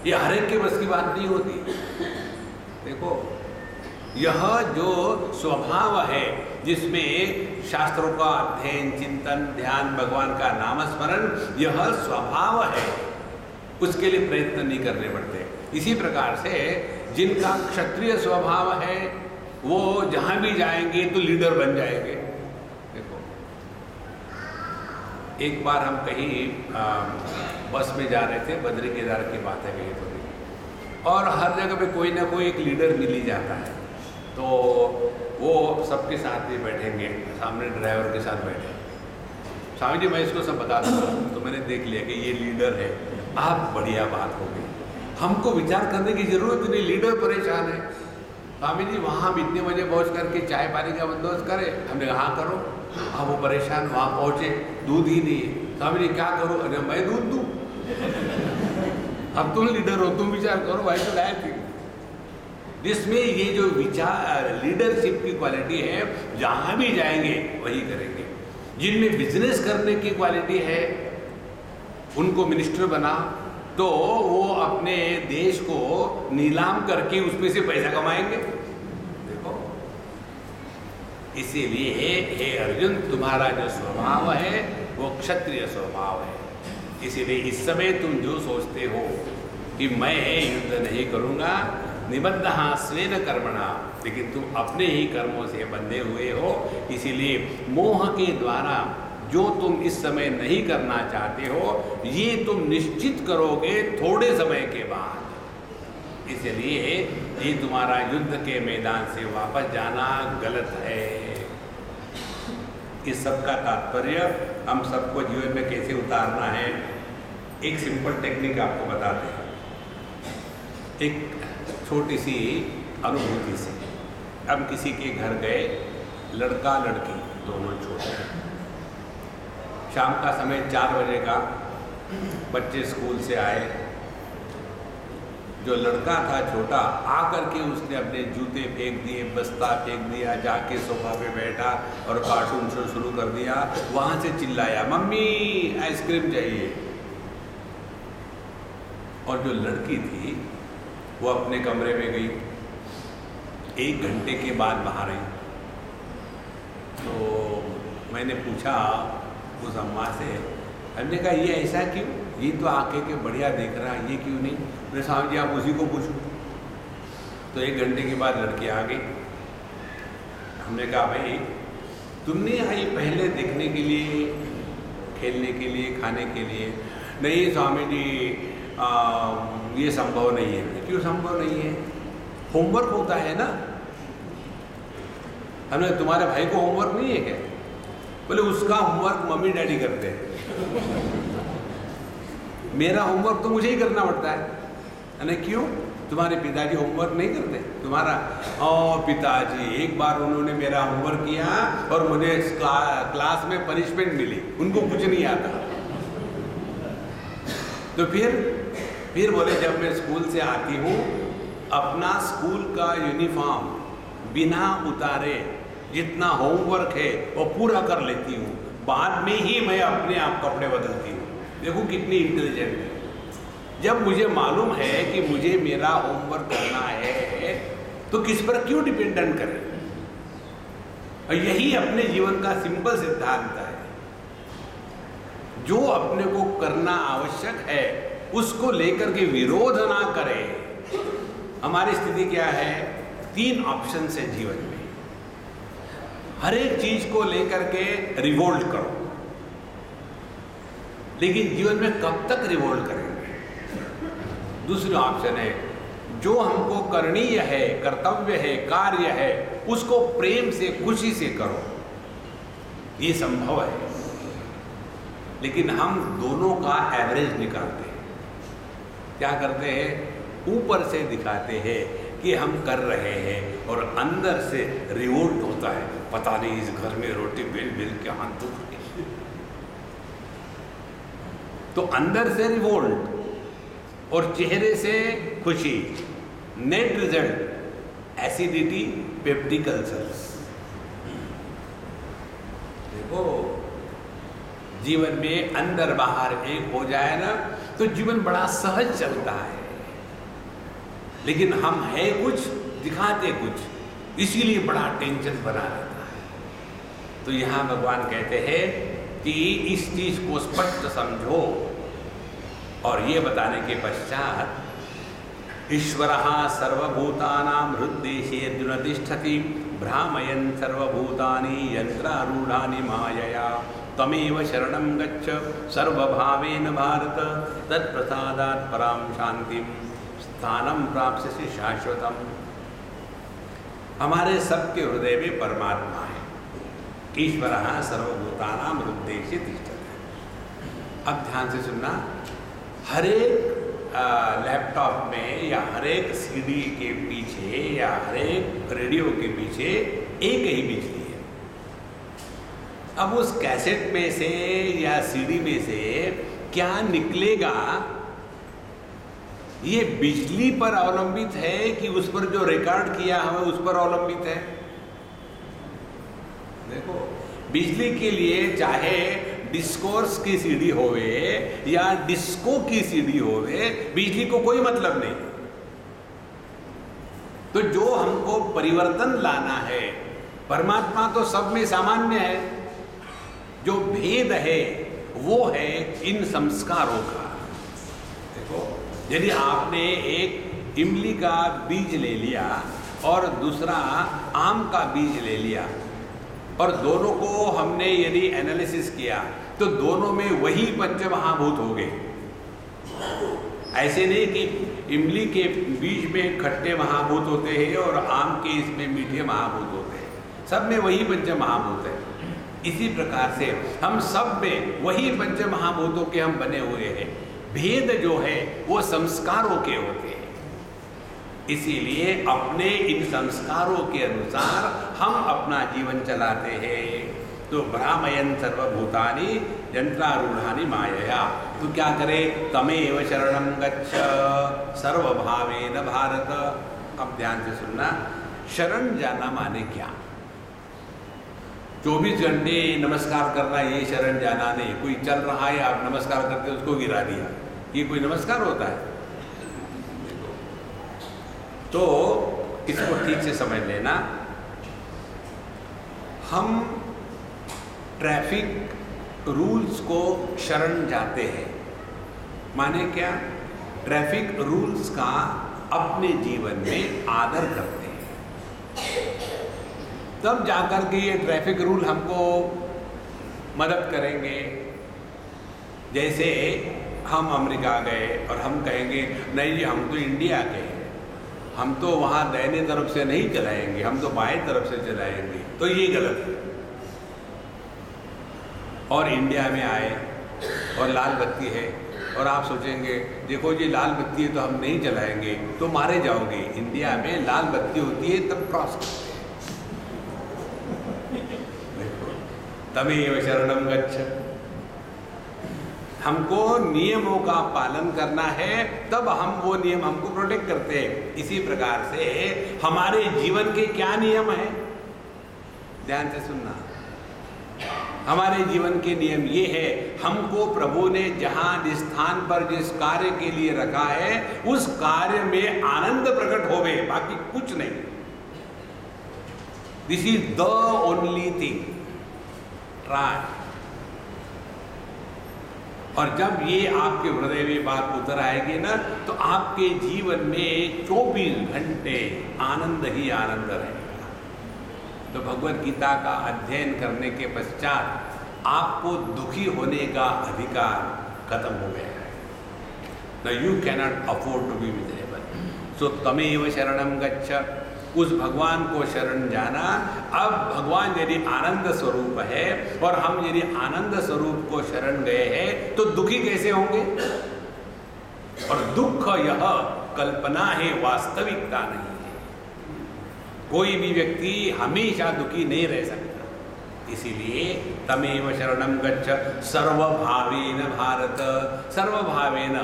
ये हर एक के बस की बात नहीं होती। देखो, यह जो स्वभाव है जिसमें शास्त्रों का अध्ययन, चिंतन, ध्यान, भगवान का नामस्मरण, यह स्वभाव है, उसके लिए प्रयत्न नहीं करने पड़ते। इसी प्रकार से जिनका क्षत्रिय स्वभाव है वो जहाँ भी जाएंगे तो लीडर बन जाएंगे। देखो, एक बार हम कहीं बस में जा रहे थे, बद्री केदार की बात है कहीं तो, और हर जगह पे कोई ना कोई एक लीडर मिल ही जाता है। तो वो सबके साथ भी बैठेंगे, सामने ड्राइवर के साथ बैठे। स्वामी जी, मैं इसको सब बता दूँगा। तो मैंने देख लिया कि ये लीडर है। आप, बढ़िया बात हो गई, हमको विचार करने की जरूरत नहीं, लीडर परेशान है। स्वामी जी, वहाँ भी इतने बजे पहुँच करके चाय पानी का बंदोबस्त करें। हमने कहा, हाँ करो। हाँ, वो परेशान, वहाँ पहुँचे, दूध ही नहीं है। स्वामी जी, क्या करूँ? अरे मैं दूध दूँ? अब तुम लीडर हो, तुम विचार करो। भाई तो लाए थे जिसमें ये जो विचार, लीडरशिप की क्वालिटी है, जहाँ भी जाएंगे वही करेंगे। जिनमें बिजनेस करने की क्वालिटी है, उनको मिनिस्टर बना तो वो अपने देश को नीलाम करके उसमें से पैसा कमाएंगे। देखो, इसीलिए हे अर्जुन, तुम्हारा जो स्वभाव है वो क्षत्रिय स्वभाव है। इसीलिए इस समय तुम जो सोचते हो कि मैं युद्ध नहीं करूँगा, निबद्धः स्वेन कर्मणा, लेकिन तुम अपने ही कर्मों से बंधे हुए हो। इसीलिए मोह के द्वारा जो तुम इस समय नहीं करना चाहते हो, ये तुम निश्चित करोगे थोड़े समय के बाद। इसलिए ये तुम्हारा युद्ध के मैदान से वापस जाना गलत है। इस सब का तात्पर्य हम सबको जीवन में कैसे उतारना है, एक सिंपल टेक्निक आपको बताते हैं, एक छोटी सी अनुभूति से। हम किसी के घर गए, लड़का लड़की दोनों छोटे हैं, शाम का समय 4 बजे का, बच्चे स्कूल से आए। जो लड़का था छोटा, आकर के उसने अपने जूते फेंक दिए, बस्ता फेंक दिया, जाके सोफा पे बैठा और कार्टून शो शुरू कर दिया। वहाँ से चिल्लाया, मम्मी आइसक्रीम चाहिए। और जो लड़की थी वो अपने कमरे में गई, 1 घंटे के बाद बाहर आई। तो मैंने पूछा उस अम्मा से, हमने कहा ये ऐसा क्यों, ये तो आके के बढ़िया देख रहा है, ये क्यों नहीं? मैंने स्वामी जी आप उसी को पूछो। तो 1 घंटे के बाद लड़की आ गई। हमने कहा भाई तुमने आई पहले देखने के लिए, खेलने के लिए, खाने के लिए? नहीं स्वामी जी ये संभव नहीं है। क्यों संभव नहीं है? होमवर्क होता है ना। हमने तुम्हारे भाई को होमवर्क नहीं है क्या? बोले उसका होमवर्क मम्मी डैडी करते हैं, मेरा होमवर्क तो मुझे ही करना पड़ता है। अरे क्यों? तुम्हारे पिताजी होमवर्क नहीं करते? तुम्हारा पिताजी, एक बार उन्होंने मेरा होमवर्क किया और मुझे क्लास में पनिशमेंट मिली, उनको कुछ नहीं आता। तो फिर बोले जब मैं स्कूल से आती हूँ, अपना स्कूल का यूनिफॉर्म बिना उतारे जितना होमवर्क है वो पूरा कर लेती हूँ, बाद में ही मैं अपने आप कपड़े बदलती हूँ। देखो कितनी इंटेलिजेंट है। जब मुझे मालूम है कि मुझे मेरा होमवर्क करना है तो किस पर क्यों डिपेंडेंट करें? और यही अपने जीवन का सिंपल सिद्धांत है। जो अपने को करना आवश्यक है उसको लेकर के विरोध ना करें। हमारी स्थिति क्या है? 3 ऑप्शन है जीवन में। हर एक चीज को लेकर के रिवोल्ट करो, लेकिन जीवन में कब तक रिवोल्ट करेंगे? दूसरा ऑप्शन है, जो हमको करणीय है, कर्तव्य है, कार्य है, उसको प्रेम से, खुशी से करो। ये संभव है, लेकिन हम दोनों का एवरेज निकालते हैं। क्या करते हैं? ऊपर से दिखाते हैं कि हम कर रहे हैं और अंदर से रिवोल्ट होता है, पता नहीं इस घर में रोटी बेल बेल के हाथ दुख रही। तो अंदर से रिवोल्ट और चेहरे से खुशी, net result acidity, peptic ulcers. देखो, जीवन में अंदर बाहर एक हो जाए ना तो जीवन बड़ा सहज चलता है, लेकिन हम है कुछ, दिखाते कुछ, इसीलिए बड़ा टेंशन बना रहता है। तो यहां भगवान कहते हैं कि इस चीज को स्पष्ट समझो, और ये बताने के पश्चात ईश्वरः सर्वभूतानां हृद्देशे अर्जुन तिष्ठति भ्रामयन् सर्वभूतानि यन्त्रारूढानि मायया तमेव शरणं गच्छ सर्वभावेन भारत तत्प्रसादात् परां शांतिं स्थानं प्राप्स्यसि शाश्वतम। हमारे सबके हृदय में परमात्मा है। ईश्वरः सर्वभूतानां हृद्देशे तिष्ठति। अब ध्यान से सुनना, हर एक लैपटॉप में या हर एक सीडी के पीछे या हर एक रेडियो के पीछे एक ही बिजली है। अब उस कैसेट में से या सीडी में से क्या निकलेगा, ये बिजली पर अवलंबित है कि उस पर जो रिकॉर्ड किया है उस पर अवलंबित है? देखो, बिजली के लिए चाहे डिस्कोर्स की सीडी होवे या डिस्को की सीडी होवे, बिजली को कोई मतलब नहीं। तो जो हमको परिवर्तन लाना है, परमात्मा तो सब में सामान्य है, जो भेद है वो है इन संस्कारों का। देखो, यदि आपने एक इमली का बीज ले लिया और दूसरा आम का बीज ले लिया और दोनों को हमने यदि एनालिसिस किया तो दोनों में वही पंचमहाभूत हो गए। ऐसे नहीं कि इमली के बीज में खट्टे महाभूत होते हैं और आम के इसमें मीठे महाभूत होते हैं, सब में वही पंचमहाभूत है। इसी प्रकार से हम सब में वही पंचमहाभूतों के हम बने हुए हैं। भेद जो है वो संस्कारों के होते हैं, इसीलिए अपने इन संस्कारों के अनुसार हम अपना जीवन चलाते हैं। तो भ्रामयन् सर्वभूतानि यन्त्रारूढानि मायया, तो क्या करे? तमेव शरणं गच्छ सर्वभावेन भारत। अब ध्यान से सुनना, शरण जाना माने क्या? 24 घंटे नमस्कार करना ये शरण जाना नहीं। कोई चल रहा है, आप नमस्कार करते उसको गिरा दिया, ये कोई नमस्कार होता है? तो इसको ठीक से समझ लेना। हम ट्रैफिक रूल्स को शरण जाते हैं, माने क्या? ट्रैफिक रूल्स का अपने जीवन में आदर करते हैं, तब जाकर के ये ट्रैफिक रूल हमको मदद करेंगे। जैसे हम अमेरिका गए और हम कहेंगे नहीं जी हम तो इंडिया के हैं, हम तो वहाँ दाहिने तरफ से नहीं चलाएंगे, हम तो बाएं तरफ से चलाएंगे, तो ये गलत है। और इंडिया में आए और लाल बत्ती है और आप सोचेंगे देखो जी लाल बत्ती है तो हम नहीं चलाएंगे, तो मारे जाओगे। इंडिया में लाल बत्ती होती है तब क्रॉस करते हैं। तमेव शरणं गच्छ, हमको नियमों का पालन करना है, तब हम वो नियम हमको प्रोटेक्ट करते हैं। इसी प्रकार से हमारे जीवन के क्या नियम हैं? ध्यान से सुनना। हमारे जीवन के नियम ये है, हमको प्रभु ने जहां जिस स्थान पर जिस कार्य के लिए रखा है उस कार्य में आनंद प्रकट होवे, बाकी कुछ नहीं। This is the only thing. Try. और जब ये आपके हृदय में बात उतर आएगी ना, तो आपके जीवन में 24 घंटे आनंद ही आनंद रहेगा। तो भगवद गीता का अध्ययन करने के पश्चात आपको दुखी होने का अधिकार खत्म हो गया है। न you cannot afford to be miserable. So तमेव शरणम गच्छ, उस भगवान को शरण जाना। अब भगवान यदि आनंद स्वरूप है और हम यदि आनंद स्वरूप को शरण गए हैं तो दुखी कैसे होंगे? और दुख यह कल्पना है, वास्तविकता नहीं है। कोई भी व्यक्ति हमेशा दुखी नहीं रह सकता। इसीलिए तमेव शरणम गच्छ सर्वभावेन भारत, सर्वभावेन,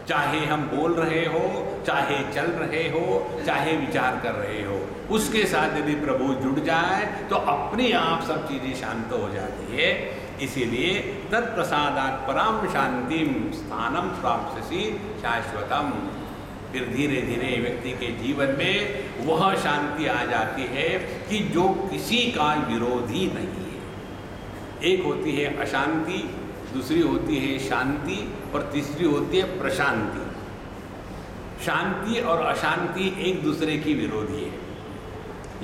चाहे हम बोल रहे हो, चाहे चल रहे हो, चाहे विचार कर रहे हो, उसके साथ यदि प्रभु जुड़ जाए तो अपने आप सब चीजें शांत हो जाती है। इसीलिए तत्प्रसादात् पराम शांतिम स्थानम प्राप्स्यसि शाश्वतम। फिर धीरे धीरे व्यक्ति के जीवन में वह शांति आ जाती है कि जो किसी का विरोधी नहीं है। एक होती है अशांति, दूसरी होती है शांति और तीसरी होती है प्रशांति। शांति और अशांति एक दूसरे की विरोधी है।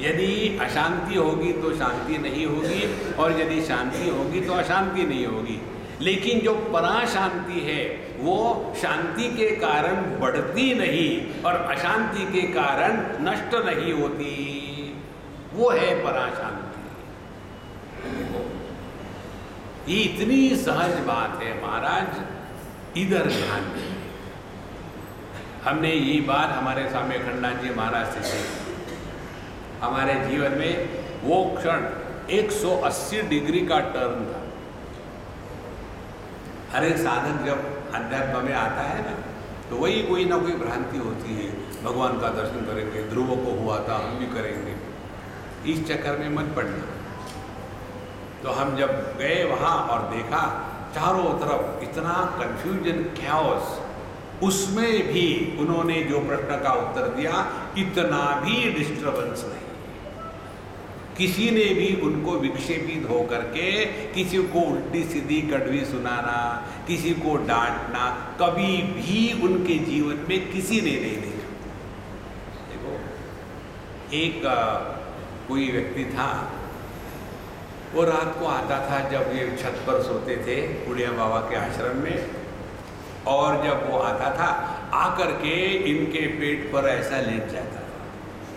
यदि अशांति होगी तो शांति नहीं होगी और यदि शांति होगी तो अशांति नहीं होगी। लेकिन जो पराशांति है वो शांति के कारण बढ़ती नहीं और अशांति के कारण नष्ट नहीं होती, वो है पराशांति। ये इतनी सहज बात है महाराज, इधर ध्यान दें। हमने ये बात हमारे स्वामी खंडान जी महाराज से सीखी। हमारे जीवन में वो क्षण 180 डिग्री का टर्न था। हर एक साधक जब अध्यात्म में आता है ना, तो वही कोई ना कोई भ्रांति होती है। भगवान का दर्शन करेंगे, ध्रुव को हुआ था हम भी करेंगे, इस चक्कर में मत पड़ना। तो हम जब गए वहाँ और देखा चारों तरफ इतना कंफ्यूजन, कैओस, उसमें भी उन्होंने जो प्रश्न का उत्तर दिया इतना भी डिस्टर्बेंस नहीं। किसी ने भी उनको विक्षेपित होकर के किसी को उल्टी सीधी कड़वी सुनाना, किसी को डांटना, कभी भी उनके जीवन में किसी ने नहीं देखा। देखो, एक कोई व्यक्ति था, वो रात को आता था जब ये छत पर सोते थे उड़िया बाबा के आश्रम में, और जब वो आता था आकर के इनके पेट पर ऐसा लेट जाता था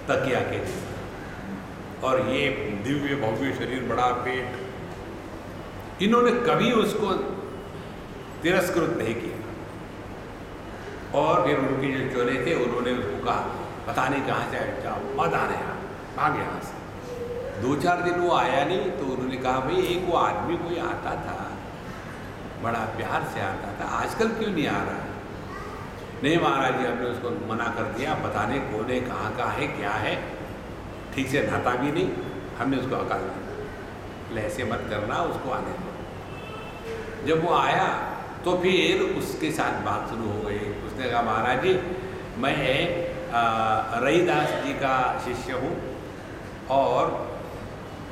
तकिया के नीचे, और ये दिव्य भव्य शरीर, बड़ा पेट। इन्होंने कभी उसको तिरस्कृत नहीं किया। और फिर उनके जो चोले थे उन्होंने उसको कहा पता नहीं कहाँ से जाओ, मत आने यहाँ, भाग यहाँ से। 2-4 दिन वो आया नहीं तो उन्होंने कहा भाई एक वो आदमी कोई आता था, बड़ा प्यार से आता था, आजकल क्यों नहीं आ रहा? नहीं महाराज जी, हमने उसको मना कर दिया, पता नहीं कौन है, कहाँ का है, क्या है, ठीक से नहाता भी नहीं, हमने उसको हकार दिया, ऐसे मत करना, उसको आने दो। जब वो आया तो फिर उसके साथ बात शुरू हो गई। उसने कहा महाराज जी मैं रईदास जी का शिष्य हूँ और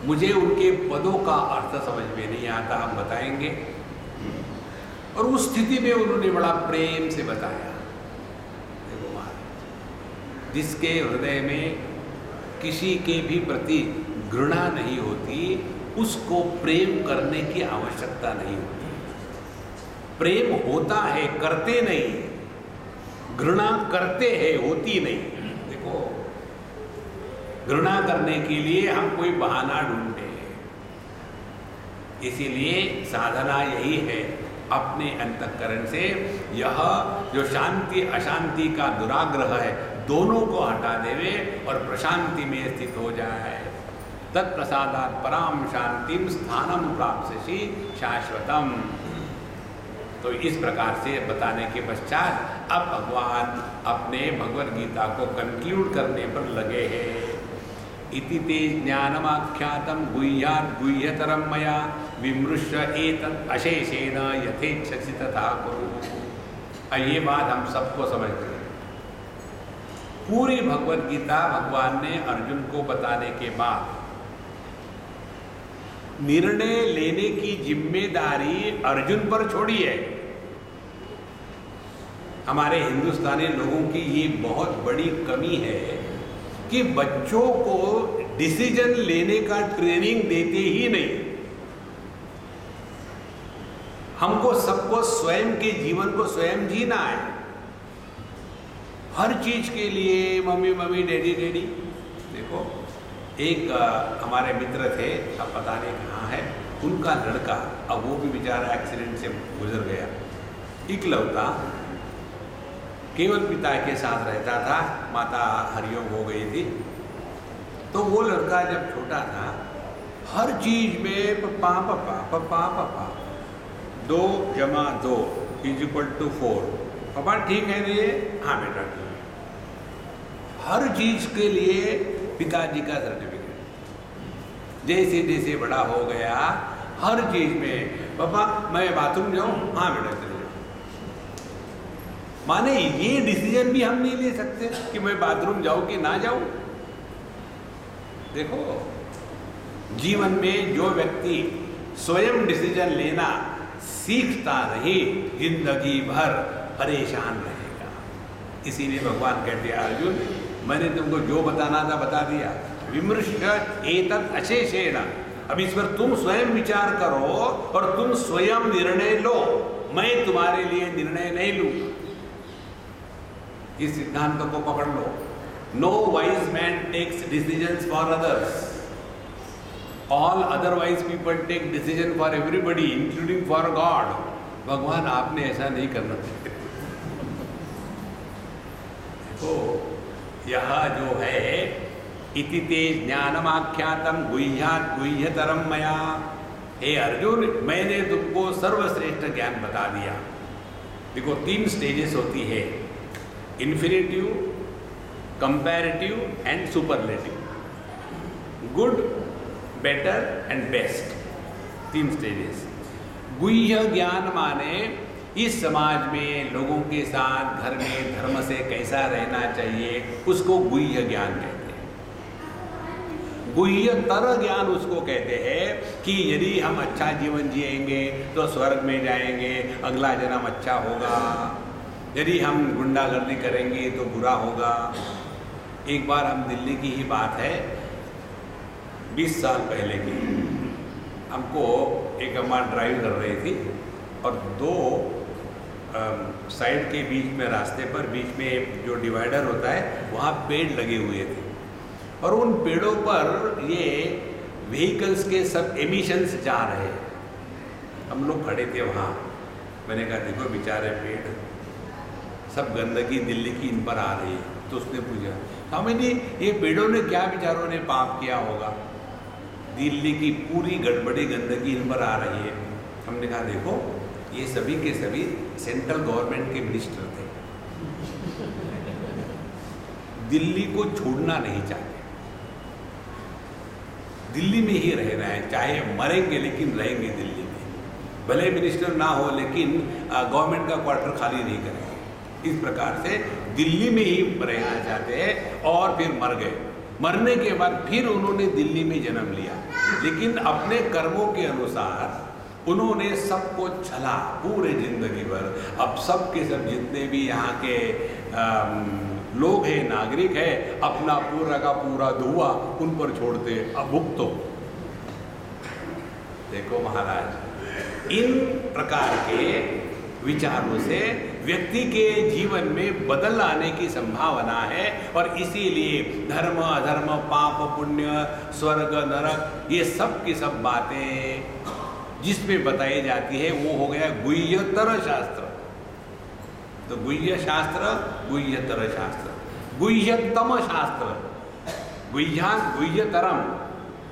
मुझे उनके पदों का अर्थ समझ में नहीं आता, हम बताएंगे। और उस स्थिति में उन्होंने बड़ा प्रेम से बताया। देखो महाराज, जिसके हृदय में किसी के भी प्रति घृणा नहीं होती उसको प्रेम करने की आवश्यकता नहीं होती। प्रेम होता है, करते नहीं। घृणा करते हैं, होती नहीं। देखो, घृणा करने के लिए हम कोई बहाना ढूंढते हैं। इसीलिए साधना यही है, अपने अंतःकरण से यह जो शांति अशांति का दुराग्रह है दोनों को हटा देवे और प्रशांति में स्थित हो जाए। तत्प्रसादात् पराम शांतिम स्थानम प्राप्स्यसि शाश्वतम। तो इस प्रकार से बताने के पश्चात अब भगवान अपने भगवद गीता को कंक्लूड करने पर लगे हैं। इति ते ज्ञानमाख्यातं गुह्यात् गुह्यतरं मया विमृश्य एतत् अशेषेण यथेच्छसि तथा कुरु। ये बात हम सबको समझ गए। पूरी भगवद गीता भगवान ने अर्जुन को बताने के बाद निर्णय लेने की जिम्मेदारी अर्जुन पर छोड़ी है। हमारे हिंदुस्तानी लोगों की ये बहुत बड़ी कमी है कि बच्चों को डिसीजन लेने का ट्रेनिंग देते ही नहीं। हमको सबको स्वयं के जीवन को स्वयं जीना है। हर चीज के लिए मम्मी मम्मी डैडी डैडी। देखो एक हमारे मित्र थे, अब पता नहीं कहाँ है, उनका लड़का, अब वो भी बेचारा एक्सीडेंट से गुजर गया, इकलौता, केवल पिता के साथ रहता था, माता हरिओम हो गई थी। तो वो लड़का जब छोटा था, हर चीज में पप्पा पप्पा पप्पा पप्पा, 2 + 2 = 4, पापा ठीक है ये, हाँ बेटा ठीक है। हर चीज के लिए पिताजी का सर्टिफिकेट। जैसे जैसे बड़ा हो गया, हर चीज में पापा मैं बाथरूम जाऊं, हाँ बेटा चले जाओ। माने ये डिसीजन भी हम नहीं ले सकते कि मैं बाथरूम जाऊं कि ना जाऊं। देखो जीवन में जो व्यक्ति स्वयं डिसीजन लेना सीखता नहीं, जिंदगी भर परेशान रहेगा। इसीलिए भगवान कहते हैं अर्जुन, मैंने तुमको जो बताना था बता दिया। विमृश एतत् अशेषेण। अब इस पर तुम स्वयं विचार करो और तुम स्वयं निर्णय लो, मैं तुम्हारे लिए निर्णय नहीं लूंगा। इस सिद्धांत को पकड़ लो। No wise man takes decisions for others, all otherwise people take decision for everybody including for God. भगवान आपने ऐसा नहीं करना चाहिए। तो यह जो है इति ते ज्ञानमाख्यातम गुह्यात् गुह्यतरम मया। हे अर्जुन, मैंने तुमको सर्वश्रेष्ठ ज्ञान बता दिया। देखो 3 स्टेजेस होती है, infinitive, comparative and superlative. Good, better and best, 3 stages. गुह्य ज्ञान माने इस समाज में लोगों के साथ घर में धर्म से कैसा रहना चाहिए, उसको गुह्य ज्ञान कहते हैं। गुह्यतर ज्ञान उसको कहते हैं कि यदि हम अच्छा जीवन जिएंगे तो स्वर्ग में जाएंगे, अगला जन्म अच्छा होगा। यदि हम गुंडागर्दी करेंगे तो बुरा होगा। एक बार हम दिल्ली की ही बात है, 20 साल पहले की, हमको एक अम्मा ड्राइव कर रही थी और 2 साइड के बीच में, रास्ते पर बीच में जो डिवाइडर होता है वहाँ पेड़ लगे हुए थे और उन पेड़ों पर ये व्हीकल्स के सब एमिशंस जा रहे हैं। हम लोग खड़े थे वहाँ। मैंने कहा देखो बेचारे पेड़, सब गंदगी दिल्ली की इन पर आ रही है। तो उसने पूछा, स्वामी जी ये पेड़ों ने क्या बेचारों ने पाप किया होगा, दिल्ली की पूरी गड़बड़ी गंदगी इन पर आ रही है। हमने कहा देखो ये सभी के सभी सेंट्रल गवर्नमेंट के मिनिस्टर थे, दिल्ली को छोड़ना नहीं चाहते, दिल्ली में ही रहना है, चाहे मरेंगे लेकिन रहेंगे दिल्ली में। भले मिनिस्टर ना हो लेकिन गवर्नमेंट का क्वार्टर खाली नहीं करेंगे। इस प्रकार से दिल्ली में ही रहना चाहते हैं और फिर मर गए। मरने के बाद फिर उन्होंने दिल्ली में जन्म लिया, लेकिन अपने कर्मों के अनुसार उन्होंने सबको छला पूरे जिंदगी भर। अब सब के सब जितने भी यहाँ के लोग हैं, नागरिक है, अपना पूरा का पूरा धुआं उन पर छोड़ते। अब भुगतो। देखो महाराज, इन प्रकार के विचारों से व्यक्ति के जीवन में बदल आने की संभावना है और इसीलिए धर्म अधर्म, पाप पुण्य, स्वर्ग नरक, ये सब की सब बातें जिसमें बताई जाती है वो हो गया गुह्यतर शास्त्र। तो गुह्य शास्त्र, गुह्यतर शास्त्र, गुह्यतम शास्त्र, गुह्यात् गुह्यतरम,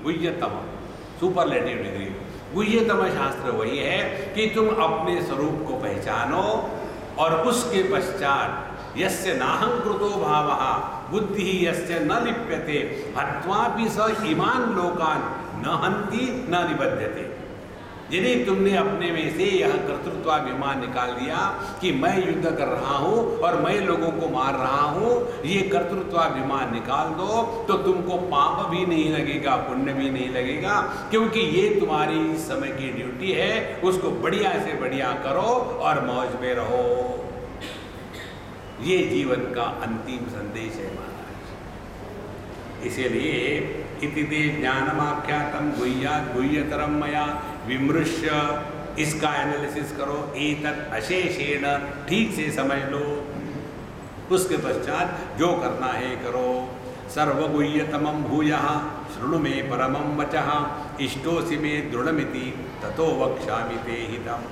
गुह्यतम सुपरलेटिव डिग्री। गुह्यतम शास्त्र वही है कि तुम अपने स्वरूप को पहचानो और उसके पश्चात यस्य नाहंकृतो भावः बुद्धि यस्य न लिप्यते हत्वापि स इमान् लोकान् न हन्ति न निबध्यते। यदि तुमने अपने में से यह कर्तृत्वाभिमान निकाल दिया कि मैं युद्ध कर रहा हूँ और मैं लोगों को मार रहा हूँ, ये कर्तृत्वाभिमान निकाल दो तो तुमको पाप भी नहीं लगेगा, पुण्य भी नहीं लगेगा, क्योंकि ये तुम्हारी समय की ड्यूटी है। उसको बढ़िया से बढ़िया करो और मौज में रहो। ये जीवन का अंतिम संदेश है महाराज। इसीलिए इति ते ज्ञानमाख्यातम गुह्यात् गुह्यतरम मया विमृश्य। इसका एनालिसिस करो, एतत् अशेषेण, ठीक से समझ लो। उसके पश्चात जो करना है करो। सर्वगुह्यतमं भूयः शृणु मे परमं वचः इष्टोसि मे दृढ़मिति ततो वक्ष्यामि ते हितम्।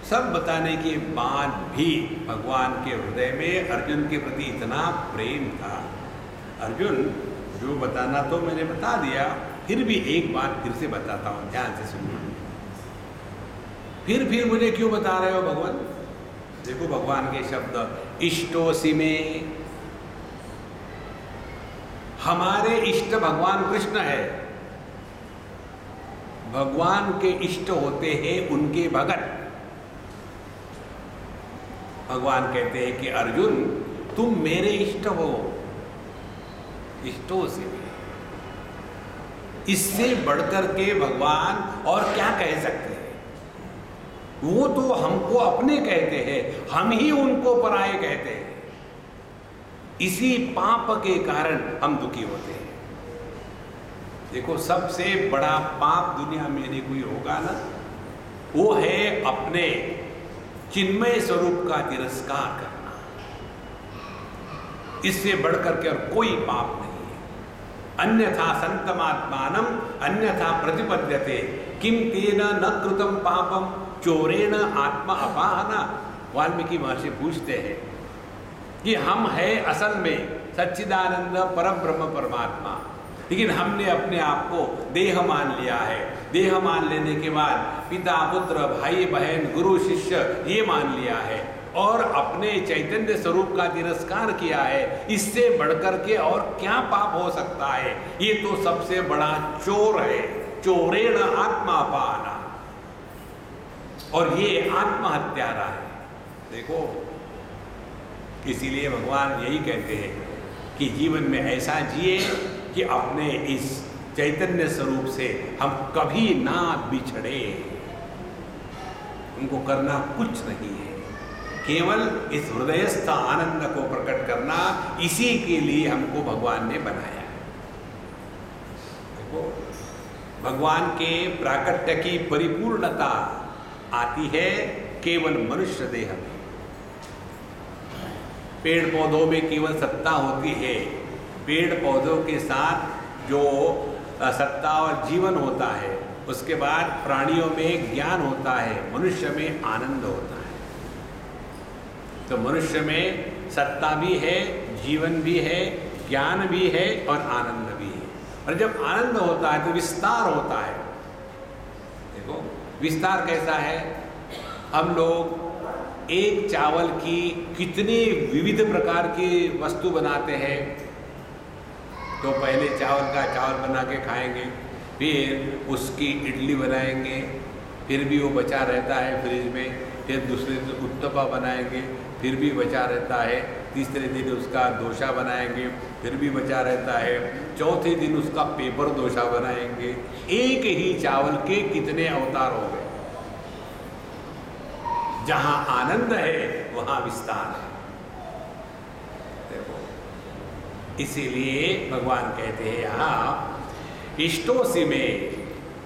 सब बताने के बाद भी भगवान के हृदय में अर्जुन के प्रति इतना प्रेम था। अर्जुन, जो बताना तो मैंने बता दिया, फिर भी एक बात फिर से बताता हूँ, ध्यान से सुनिए। फिर मुझे क्यों बता रहे हो भगवान? देखो भगवान के शब्द, इष्टोसि में। हमारे इष्ट भगवान कृष्ण है। भगवान के इष्ट होते हैं उनके भगत। भगवान कहते हैं कि अर्जुन तुम मेरे इष्ट हो, इष्टोसि में। इससे बढ़कर के भगवान और क्या कह सकते हैं? वो तो हमको अपने कहते हैं, हम ही उनको पराये कहते हैं। इसी पाप के कारण हम दुखी होते हैं। देखो, सबसे बड़ा पाप दुनिया में यदि कोई होगा ना, वो है अपने चिन्मय स्वरूप का तिरस्कार करना। इससे बढ़कर के और कोई पाप नहीं है। अन्यथा संतमात्मानम अन्यथा प्रतिपद्यते किम तेन न कृतम पापम चोरेण आत्मा अपाहना। वाल्मीकि महर्षि पूछते हैं कि हम है असल में सच्चिदानंद परब्रह्म परमात्मा, लेकिन हमने अपने आप को देह मान लिया है। देह मान लेने के बाद पिता पुत्र भाई बहन गुरु शिष्य ये मान लिया है और अपने चैतन्य स्वरूप का तिरस्कार किया है। इससे बढ़कर के और क्या पाप हो सकता है? ये तो सबसे बड़ा चोर है। चोरेण आत्मा पाना, और ये आत्महत्यारा है। देखो, इसीलिए भगवान यही कहते हैं कि जीवन में ऐसा जिए कि अपने इस चैतन्य स्वरूप से हम कभी ना बिछड़े। उनको करना कुछ नहीं है, केवल इस हृदयस्थ आनंद को प्रकट करना। इसी के लिए हमको भगवान ने बनाया। देखो, भगवान के प्राकट्य की परिपूर्णता आती है केवल मनुष्य देह में। पेड़ पौधों में केवल सत्ता होती है। पेड़ पौधों के साथ जो सत्ता और जीवन होता है, उसके बाद प्राणियों में ज्ञान होता है, मनुष्य में आनंद होता है। तो मनुष्य में सत्ता भी है, जीवन भी है, ज्ञान भी है और आनंद भी है। और जब आनंद होता है तो विस्तार होता है। देखो, विस्तार कैसा है? हम लोग एक चावल की कितनी विविध प्रकार की वस्तु बनाते हैं। तो पहले चावल बना के खाएंगे, फिर उसकी इडली बनाएंगे, फिर भी वो बचा रहता है फ्रिज में, फिर दूसरे दिन उत्तपा बनाएंगे, फिर भी बचा रहता है, तीसरे दिन उसका डोसा बनाएंगे, फिर भी बचा रहता है, चौथे दिन उसका पेपर डोसा बनाएंगे। एक ही चावल के कितने अवतार हो गए। जहां आनंद है वहां विस्तार है। देखो, इसीलिए भगवान कहते हैं यहाँ इष्टोसि में।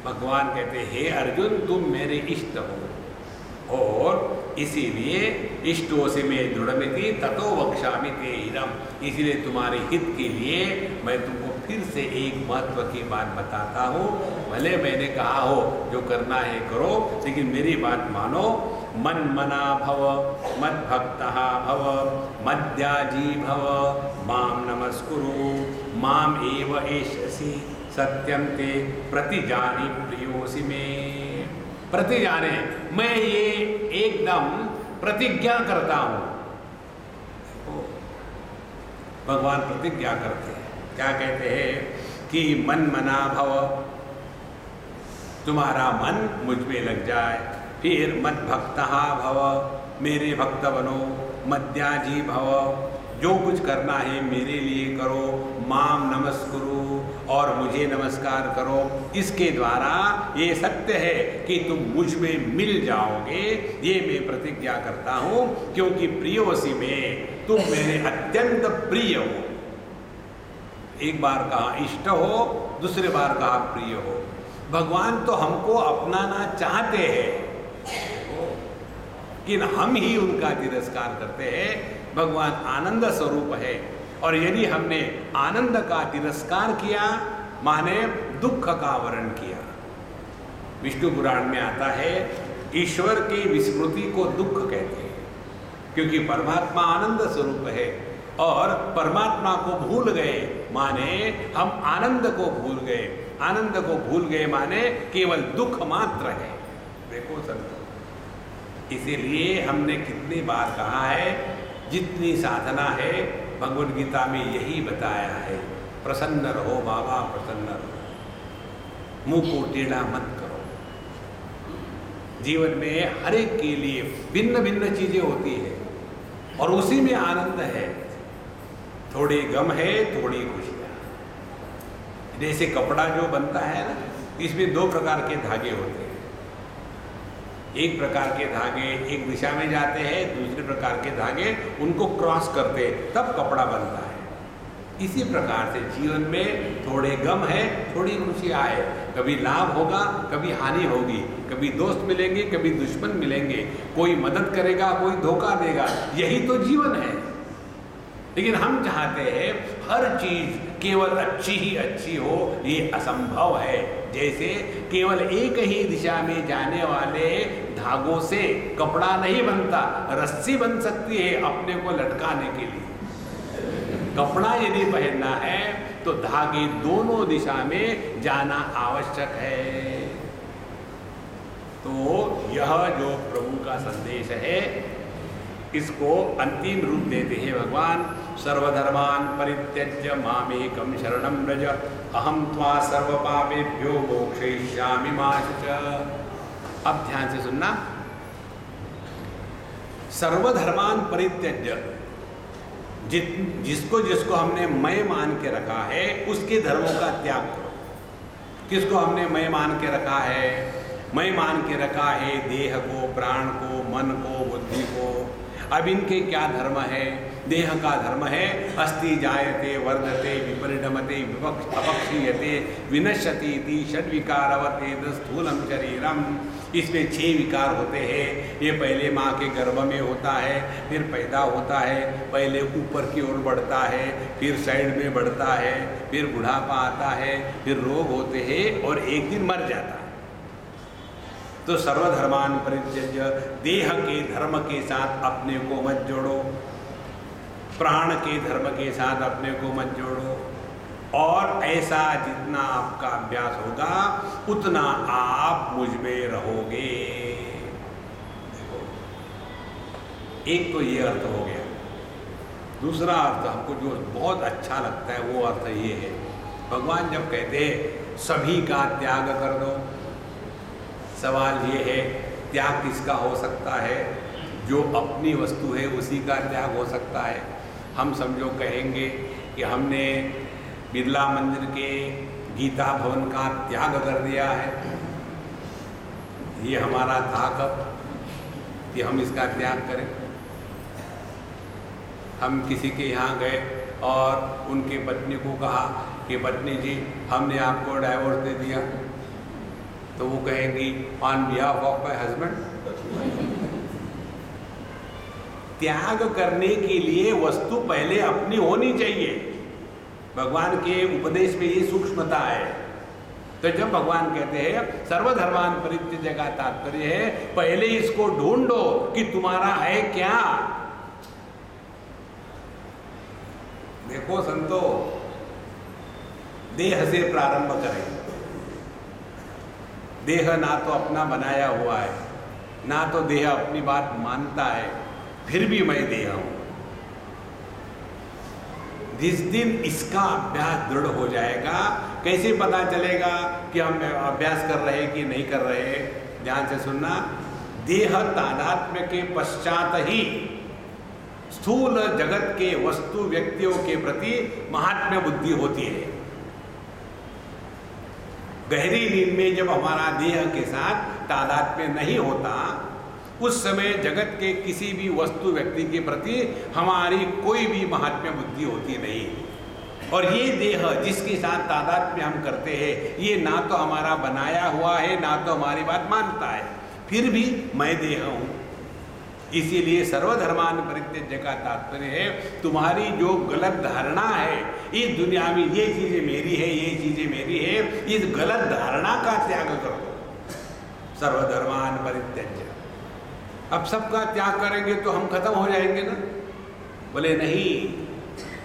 भगवान कहते हैं, हे अर्जुन तुम मेरे इष्ट हो, और इसीलिए इष्टोसि में दृढ़मिति ततो वक्ष्यामि ते हितम्। इसीलिए तुम्हारे हित के लिए मैं तुमको फिर से एक महत्व की बात बताता हूँ। भले मैंने कहा हो जो करना है करो, लेकिन मेरी बात मानो। मन्मना भव मद्भक्तः भव मद्याजी भव माम नमस्कुरु माम एव एष्यसि सत्यम ते प्रतिजानि प्रियोसि मे। प्रतिजाने, मैं ये एकदम प्रतिज्ञा करता हूँ। भगवान प्रतिज्ञा करते हैं, क्या कहते हैं कि मन्मना भव, तुम्हारा मन मुझ में लग जाए। फिर मद्भक्तः भव, मेरे भक्त बनो। मद्याजी भव, जो कुछ करना है मेरे लिए करो। माम नमस्कुरु, और मुझे नमस्कार करो। इसके द्वारा ये सत्य है कि तुम मुझ में मिल जाओगे, ये मैं प्रतिज्ञा करता हूँ। क्योंकि प्रियोसि में, तुम मेरे अत्यंत प्रिय हो। एक बार कहा इष्ट हो, दूसरे बार कहा प्रिय हो। भगवान तो हमको अपनाना चाहते हैं कि हम ही उनका तिरस्कार करते हैं। भगवान आनंद स्वरूप है, और यदि हमने आनंद का तिरस्कार किया माने दुख का वर्ण किया। विष्णु पुराण में आता है ईश्वर की विस्मृति को दुख कहते हैं, क्योंकि परमात्मा आनंद स्वरूप है और परमात्मा को भूल गए माने हम आनंद को भूल गए। आनंद को भूल गए माने केवल दुख मात्र है। देखो संतो, इसीलिए हमने कितनी बार कहा है, जितनी साधना है भगवद गीता में यही बताया है, प्रसन्न रहो बाबा, प्रसन्न रहो, मुंह को टेढ़ा मत करो। जीवन में हर एक के लिए भिन्न भिन्न चीजें होती है और उसी में आनंद है। थोड़ी गम है, थोड़ी खुशियां। जैसे कपड़ा जो बनता है ना, इसमें दो प्रकार के धागे होते हैं। एक प्रकार के धागे एक दिशा में जाते हैं, दूसरे प्रकार के धागे उनको क्रॉस करते, तब कपड़ा बनता है। इसी प्रकार से जीवन में थोड़े गम है, थोड़ी खुशियां है। कभी लाभ होगा, कभी हानि होगी, कभी दोस्त मिलेंगे, कभी दुश्मन मिलेंगे, कोई मदद करेगा, कोई धोखा देगा, यही तो जीवन है। लेकिन हम चाहते हैं हर चीज केवल अच्छी ही अच्छी हो, ये असंभव है। जैसे केवल एक ही दिशा में जाने वाले धागों से कपड़ा नहीं बनता, रस्सी बन सकती है अपने को लटकाने के लिए। कपड़ा यदि पहनना है तो धागे दोनों दिशा में जाना आवश्यक है। तो यह जो प्रभु का संदेश है, इसको अंतिम रूप देते हैं भगवान। सर्वधर्मान परित्यज्य मामेकं शरणं व्रज, अहं त्वा सर्वपापेभ्यो मोक्षयिष्यामि मा शुच। अब ध्यान से सुनना, सर्वधर्मान परित्यज्य, जिसको जिसको हमने मैं मान के रखा है उसके धर्मों का त्याग करो। किसको हमने मैं मान के रखा है? मैं मान के रखा है देह को, प्राण को, मन को, बुद्धि को। अब इनके क्या धर्म है? देह का धर्म है अस्ति जायते वर्धते विपरिणमते अपक्षीयते विनश्यति इति षड्विकारवते स्थूलम शरीरम। इसमें 6 विकार होते हैं। ये पहले माँ के गर्भ में होता है, फिर पैदा होता है, पहले ऊपर की ओर बढ़ता है, फिर साइड में बढ़ता है, फिर बुढ़ापा आता है, फिर रोग होते हैं और एक दिन मर जाता है। तो सर्वधर्मान परित्यज्य, देह के धर्म के साथ अपने को मत जोड़ो, प्राण के धर्म के साथ अपने को मत जोड़ो, और ऐसा जितना आपका अभ्यास होगा उतना आप मुझ में रहोगे। देखो, एक तो ये अर्थ हो गया। दूसरा अर्थ हमको जो बहुत अच्छा लगता है वो अर्थ ये है, भगवान जब कहते हैं सभी का त्याग कर दो, सवाल ये है त्याग किसका हो सकता है? जो अपनी वस्तु है उसी का त्याग हो सकता है। हम समझो कहेंगे कि हमने बिरला मंदिर के गीता भवन का त्याग कर दिया है, ये हमारा था कब कि हम इसका त्याग करें? हम किसी के यहाँ गए और उनके पत्नी को कहा कि पत्नी जी हमने आपको डाइवोर्स दे दिया, तो वो कहेंगी on behalf of my husband. त्याग करने के लिए वस्तु पहले अपनी होनी चाहिए। भगवान के उपदेश में ये सूक्ष्मता है। तो जब भगवान कहते हैं सर्वधर्मान परित्यज्य का तात्पर्य है पहले इसको ढूंढो कि तुम्हारा है क्या। देखो संतो, देह से प्रारंभ करें। देह ना तो अपना बनाया हुआ है, ना तो देह अपनी बात मानता है, फिर भी मैं देह हूं। जिस दिन इसका अभ्यास दृढ़ हो जाएगा, कैसे पता चलेगा कि हम अभ्यास कर रहे कि नहीं कर रहे? ध्यान से सुनना, देह तादात्म्य के पश्चात ही स्थूल जगत के वस्तु व्यक्तियों के प्रति महात्म्य बुद्धि होती है। गहरी नींद में जब हमारा देह के साथ तादात्म्य नहीं होता, उस समय जगत के किसी भी वस्तु व्यक्ति के प्रति हमारी कोई भी महात्म्य बुद्धि होती नहीं। और ये देह जिसके साथ तादात्म्य हम करते हैं, ये ना तो हमारा बनाया हुआ है, ना तो हमारी बात मानता है, फिर भी मैं देह हूँ। इसीलिए सर्वधर्मान परित्यज्य का तात्पर्य है, तुम्हारी जो गलत धारणा है इस दुनिया में ये चीजें मेरी है, ये चीजें मेरी है, इस गलत धारणा का त्याग कर दो। सर्वधर्मान परित्यज्य। अब सबका त्याग करेंगे तो हम खत्म हो जाएंगे ना? बोले नहीं,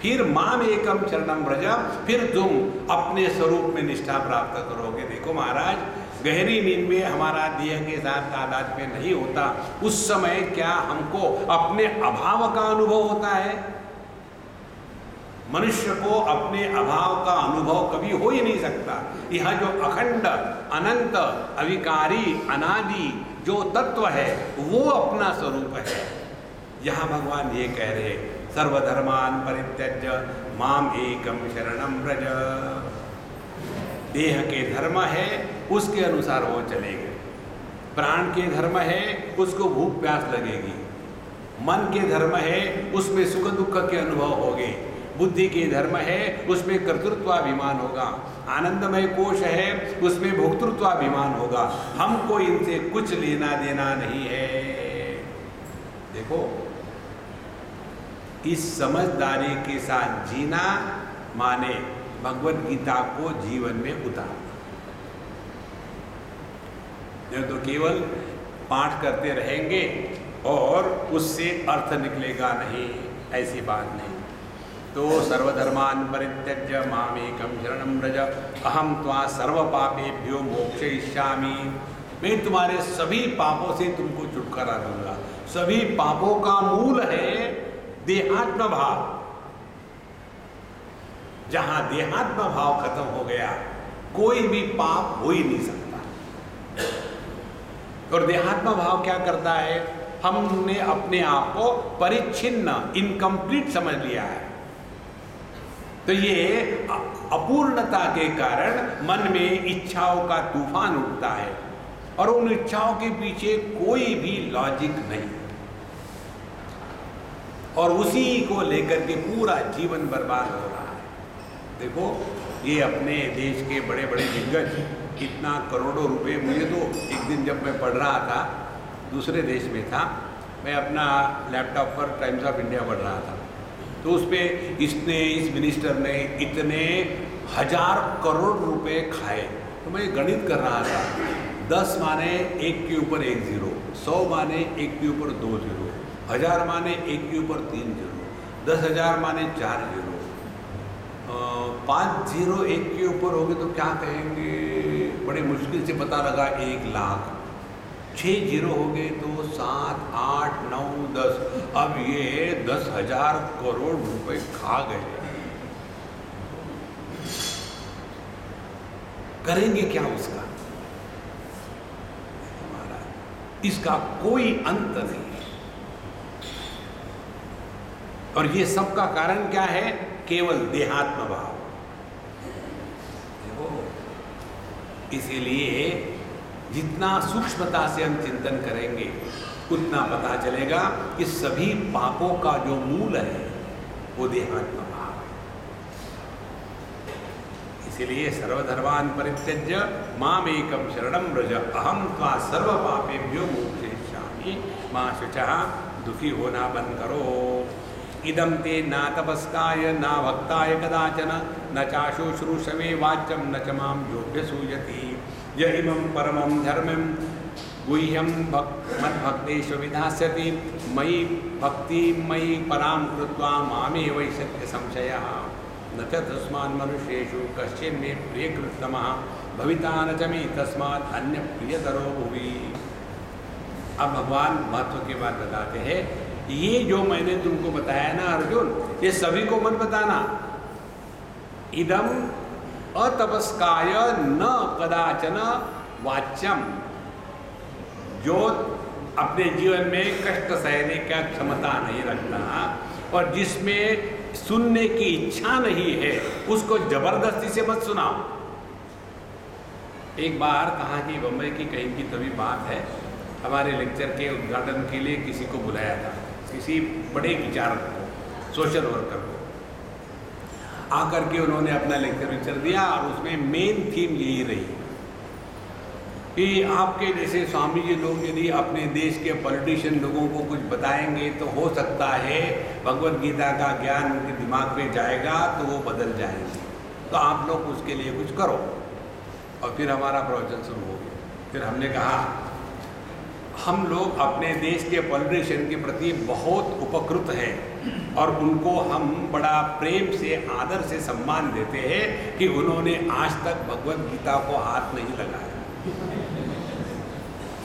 फिर माम एकम शरणम व्रज, फिर तुम अपने स्वरूप में निष्ठा प्राप्त करोगे। देखो महाराज, गहरी नींद में हमारा देह के साथ तादात्म्य नहीं होता, उस समय क्या हमको अपने अभाव का अनुभव होता है? मनुष्य को अपने अभाव का अनुभव कभी हो ही नहीं सकता। यह जो अखंड, अनंत, अविकारी, अनादि जो तत्व है वो अपना स्वरूप है। यहाँ भगवान ये कह रहे, सर्वधर्मान परित्यज्य माम एकम शरणम व्रज। देह के धर्म है उसके अनुसार वो चलेंगे, प्राण के धर्म है उसको भूख प्यास लगेगी, मन के धर्म है उसमें सुख दुख के अनुभव होंगे, बुद्धि के धर्म है उसमें कर्तृत्वाभिमान होगा, आनंदमय कोश है उसमें भोक्तृत्वाभिमान होगा। हमको इनसे कुछ लेना देना नहीं है। देखो, इस समझदारी के साथ जीना माने भगवत गीता को जीवन में उतारना। नहीं तो केवल पाठ करते रहेंगे और उससे अर्थ निकलेगा नहीं, ऐसी बात नहीं। तो सर्वधर्मान परित्यज्य मामेकं शरणं व्रज अहम त्वा सर्व पापेभ्यो मोक्षयिष्यामि। मैं तुम्हारे सभी पापों से तुमको छुटकारा दूंगा। सभी पापों का मूल है देहात्म भाव। जहां देहात्म भाव खत्म हो गया, कोई भी पाप हो ही नहीं सकता। और देहात्म भाव क्या करता है? हमने अपने आप को परिच्छिन्न, इनकम्प्लीट समझ लिया है। तो ये अपूर्णता के कारण मन में इच्छाओं का तूफान उठता है और उन इच्छाओं के पीछे कोई भी लॉजिक नहीं, और उसी को लेकर के पूरा जीवन बर्बाद हो रहा है। देखो, ये अपने देश के बड़े बड़े दिग्गज कितना करोड़ों रुपए, मुझे तो एक दिन जब मैं पढ़ रहा था, दूसरे देश में था, मैं अपना लैपटॉप पर टाइम्स ऑफ इंडिया पढ़ रहा था, तो उस पर इस मिनिस्टर ने इतने 1000 करोड़ रुपए खाए। तो मैं गणित कर रहा था, 10 माने 1 के ऊपर 1 0, 100 माने 1 के ऊपर 2 0, 1000 माने 1 के ऊपर 3 0, 10,000 माने 4 0, 5 0 1 के ऊपर हो गए तो क्या कहेंगे? बड़े मुश्किल से पता लगा 1 लाख। 6 0 हो गए तो 7 8 9 10। अब ये 10,000 करोड़ रुपए खा गए, करेंगे क्या उसका? हमारा इसका कोई अंत नहीं है। और ये सब का कारण क्या है? केवल देहात्म भाव। इसीलिए जितना सूक्ष्मता से हम चिंतन करेंगे उतना पता चलेगा कि सभी पापों का जो मूल है वो देहात्म भाव है। इसीलिए सर्वधर्मान परित्यज्य मामेकं शरणं व्रज अहम त्वा सर्व पापेभ्यो मोक्षयिष्यामि। मां शुचः, दुखी होना बंद करो। इदं ते न तपस्काय न भक्ताय कदाचन न चाशुश्रूषवे वाच्यं न च मां योऽभ्यसूयति। य इमं परमं धर्मं गुह्यं मद्भक्तेषु विधास्यति मयि भक्तिं मयि परां कृत्वा मामेवैष्यति संशयः। न च तस्मान् मनुष्येषु कश्चिन् मे प्रियकृततमः भविता न च मे तस्मात् अन्यप्रियतरो भुवि। अब भगवान महत्व की बात बताते हैं। ये जो मैंने तुमको बताया ना अर्जुन, ये सभी को मत बताना। इदम अतपस्काय न कदाचन वाच्यम, जो अपने जीवन में कष्ट सहने का क्षमता नहीं रखता और जिसमें सुनने की इच्छा नहीं है, उसको जबरदस्ती से मत सुनाओ। एक बार कहाँ की, बम्बई की कहीं की तभी बात है, हमारे लेक्चर के उद्घाटन के लिए किसी को बुलाया था, किसी बड़े विचारक को, सोशल वर्कर को। आकर के उन्होंने अपना लेक्चर दिया और उसमें मेन थीम यही रही कि आपके जैसे स्वामी जी लोग यदि अपने देश के पॉलिटिशियन लोगों को कुछ बताएंगे तो हो सकता है भगवद गीता का ज्ञान उनके दिमाग में जाएगा तो वो बदल जाएंगे, तो आप लोग उसके लिए कुछ करो। और फिर हमारा प्रवचन शुरू हो गया। फिर हमने कहा हम लोग अपने देश के पॉलिटिशियन के प्रति बहुत उपकृत हैं और उनको हम बड़ा प्रेम से आदर से सम्मान देते हैं कि उन्होंने आज तक भगवद गीता को हाथ नहीं लगाया,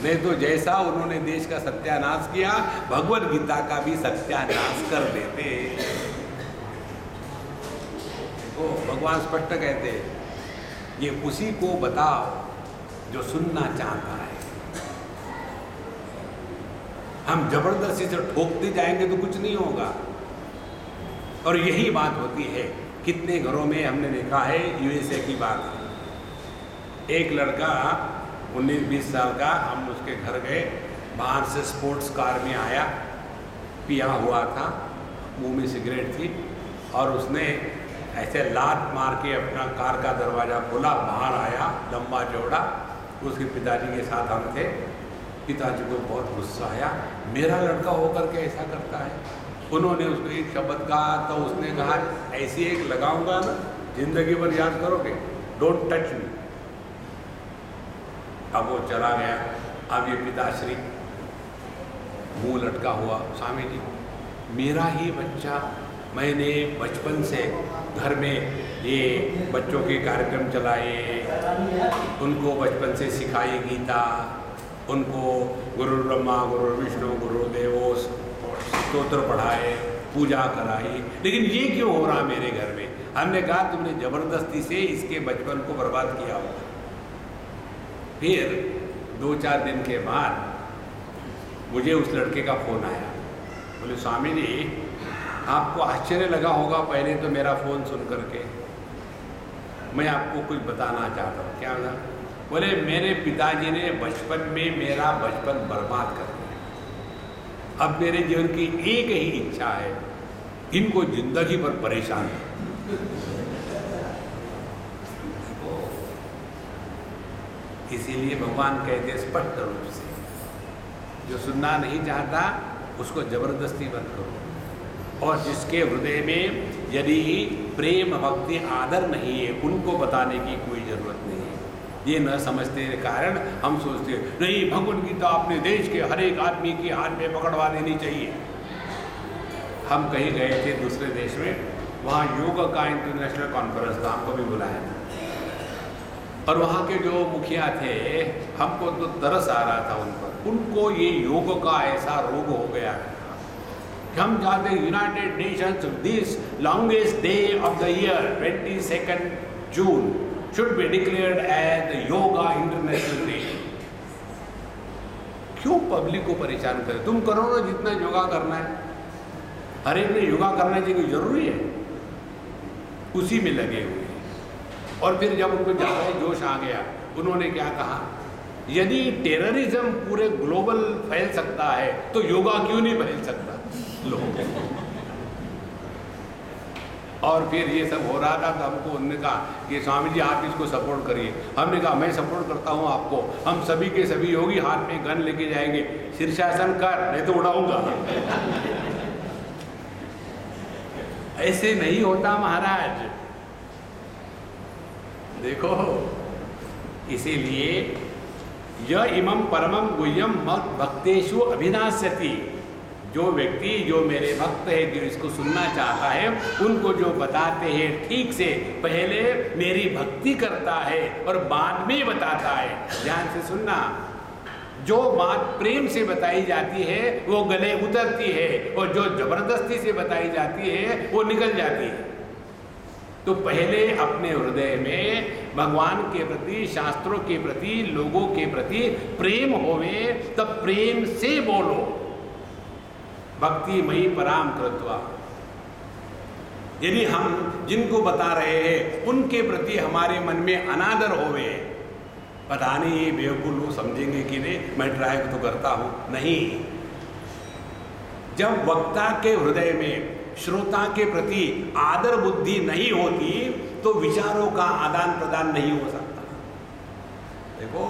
नहीं तो जैसा उन्होंने देश का सत्यानाश किया भगवद गीता का भी सत्यानाश कर देते। तो भगवान स्पष्ट कहते हैं ये उसी को बताओ जो सुनना चाहता है। हम जबरदस्ती से ठोकते जाएंगे तो कुछ नहीं होगा। और यही बात होती है कितने घरों में हमने देखा है। यूएसए की बात है, एक लड़का 19-20 साल का, हम उसके घर गए, बाहर से स्पोर्ट्स कार में आया, पिया हुआ था, मुंह में सिगरेट थी और उसने ऐसे लात मार के अपना कार का दरवाज़ा खोला, बाहर आया लंबा चौड़ा। उसके पिताजी के साथ हम थे। पिताजी को बहुत गुस्सा आया, मेरा लड़का होकर के ऐसा करता है। उन्होंने उसको एक शब्द कहा तो उसने कहा ऐसी एक लगाऊंगा ना जिंदगी भर याद करोगे, डोंट टच मी। अब वो चला गया। अब ये पिताश्री मुंह लटका हुआ, स्वामी जी मेरा ही बच्चा, मैंने बचपन से घर में ये बच्चों के कार्यक्रम चलाए, उनको बचपन से सिखाई गीता, उनको गुरु ब्रह्मा गुरु विष्णु गुरु देवो स्तोत्र पढ़ाए, पूजा कराई, लेकिन ये क्यों हो रहा मेरे घर में? हमने कहा तुमने जबरदस्ती से इसके बचपन को बर्बाद किया होगा। फिर 2-4 दिन के बाद मुझे उस लड़के का फ़ोन आया, बोले स्वामी जी आपको आश्चर्य लगा होगा पहले तो मेरा फ़ोन सुन करके, मैं आपको कुछ बताना चाहता हूँ। क्या बता? बोले मेरे पिताजी ने बचपन में मेरा बचपन बर्बाद कर दिया। अब मेरे जीवन की एक ही इच्छा है, इनको जिंदगी भर परेशान है। इसीलिए भगवान कहते स्पष्ट रूप से जो सुनना नहीं चाहता उसको जबरदस्ती मत करो, और जिसके हृदय में यदि प्रेम भक्ति आदर नहीं है उनको बताने की कोई जरूरत नहीं है। ये न समझने के कारण हम सोचते नहीं भगवद गीता अपने देश के हर एक आदमी के हाथ में पकड़वा देनी चाहिए। हम कहीं गए थे दूसरे देश में, वहाँ योग का इंटरनेशनल कॉन्फ्रेंस था, हमको भी बुलाया था। और वहाँ के जो मुखिया थे हमको तो तरस आ रहा था उन पर। उनको ये योग का ऐसा रोग हो गया है कि हम चाहते United Nations this longest day of the year 22 June should be declared as the yoga international day। क्यों पब्लिक को परेशान करें? तुम करो ना जितना योगा करना है, हर एक ने योगा करना चाहिए, जरूरी है, उसी में लगे हुए हैं। और फिर जब उनको ज़्यादा जोश आ गया, उन्होंने क्या कहा, यदि टेररिज्म पूरे ग्लोबल फैल सकता है तो योगा क्यों नहीं फैल सकता लोगों। और फिर ये सब हो रहा था तो हमको उन्होंने कहा कि स्वामी जी आप इसको सपोर्ट करिए। हमने कहा मैं सपोर्ट करता हूँ आपको, हम सभी के सभी योगी हाथ में गन लेके जाएंगे, शीर्षासन कर नहीं तो उड़ाऊंगा। ऐसे नहीं होता महाराज, देखो। इसीलिए यह इमं परमं गुह्यं मत् भक्तेषु अभिनाश्यति। जो व्यक्ति जो मेरे भक्त है, जो इसको सुनना चाहता है, उनको जो बताते हैं ठीक से पहले मेरी भक्ति करता है और बाद में बताता है। ध्यान से सुनना, जो बात प्रेम से बताई जाती है वो गले उतरती है और जो जबरदस्ती से बताई जाती है वो निकल जाती है। तो पहले अपने हृदय में भगवान के प्रति, शास्त्रों के प्रति, लोगों के प्रति प्रेम होवे, तब प्रेम से बोलो। भक्ति मई पराम कृत्वा। यदि हम जिनको बता रहे हैं उनके प्रति हमारे मन में अनादर होवे, पता नहीं ये बेवकूफ लोग समझेंगे कि नहीं, मैं ट्राई तो करता हूं, नहीं। जब वक्ता के हृदय में श्रोता के प्रति आदर बुद्धि नहीं होती तो विचारों का आदान प्रदान नहीं हो सकता। देखो,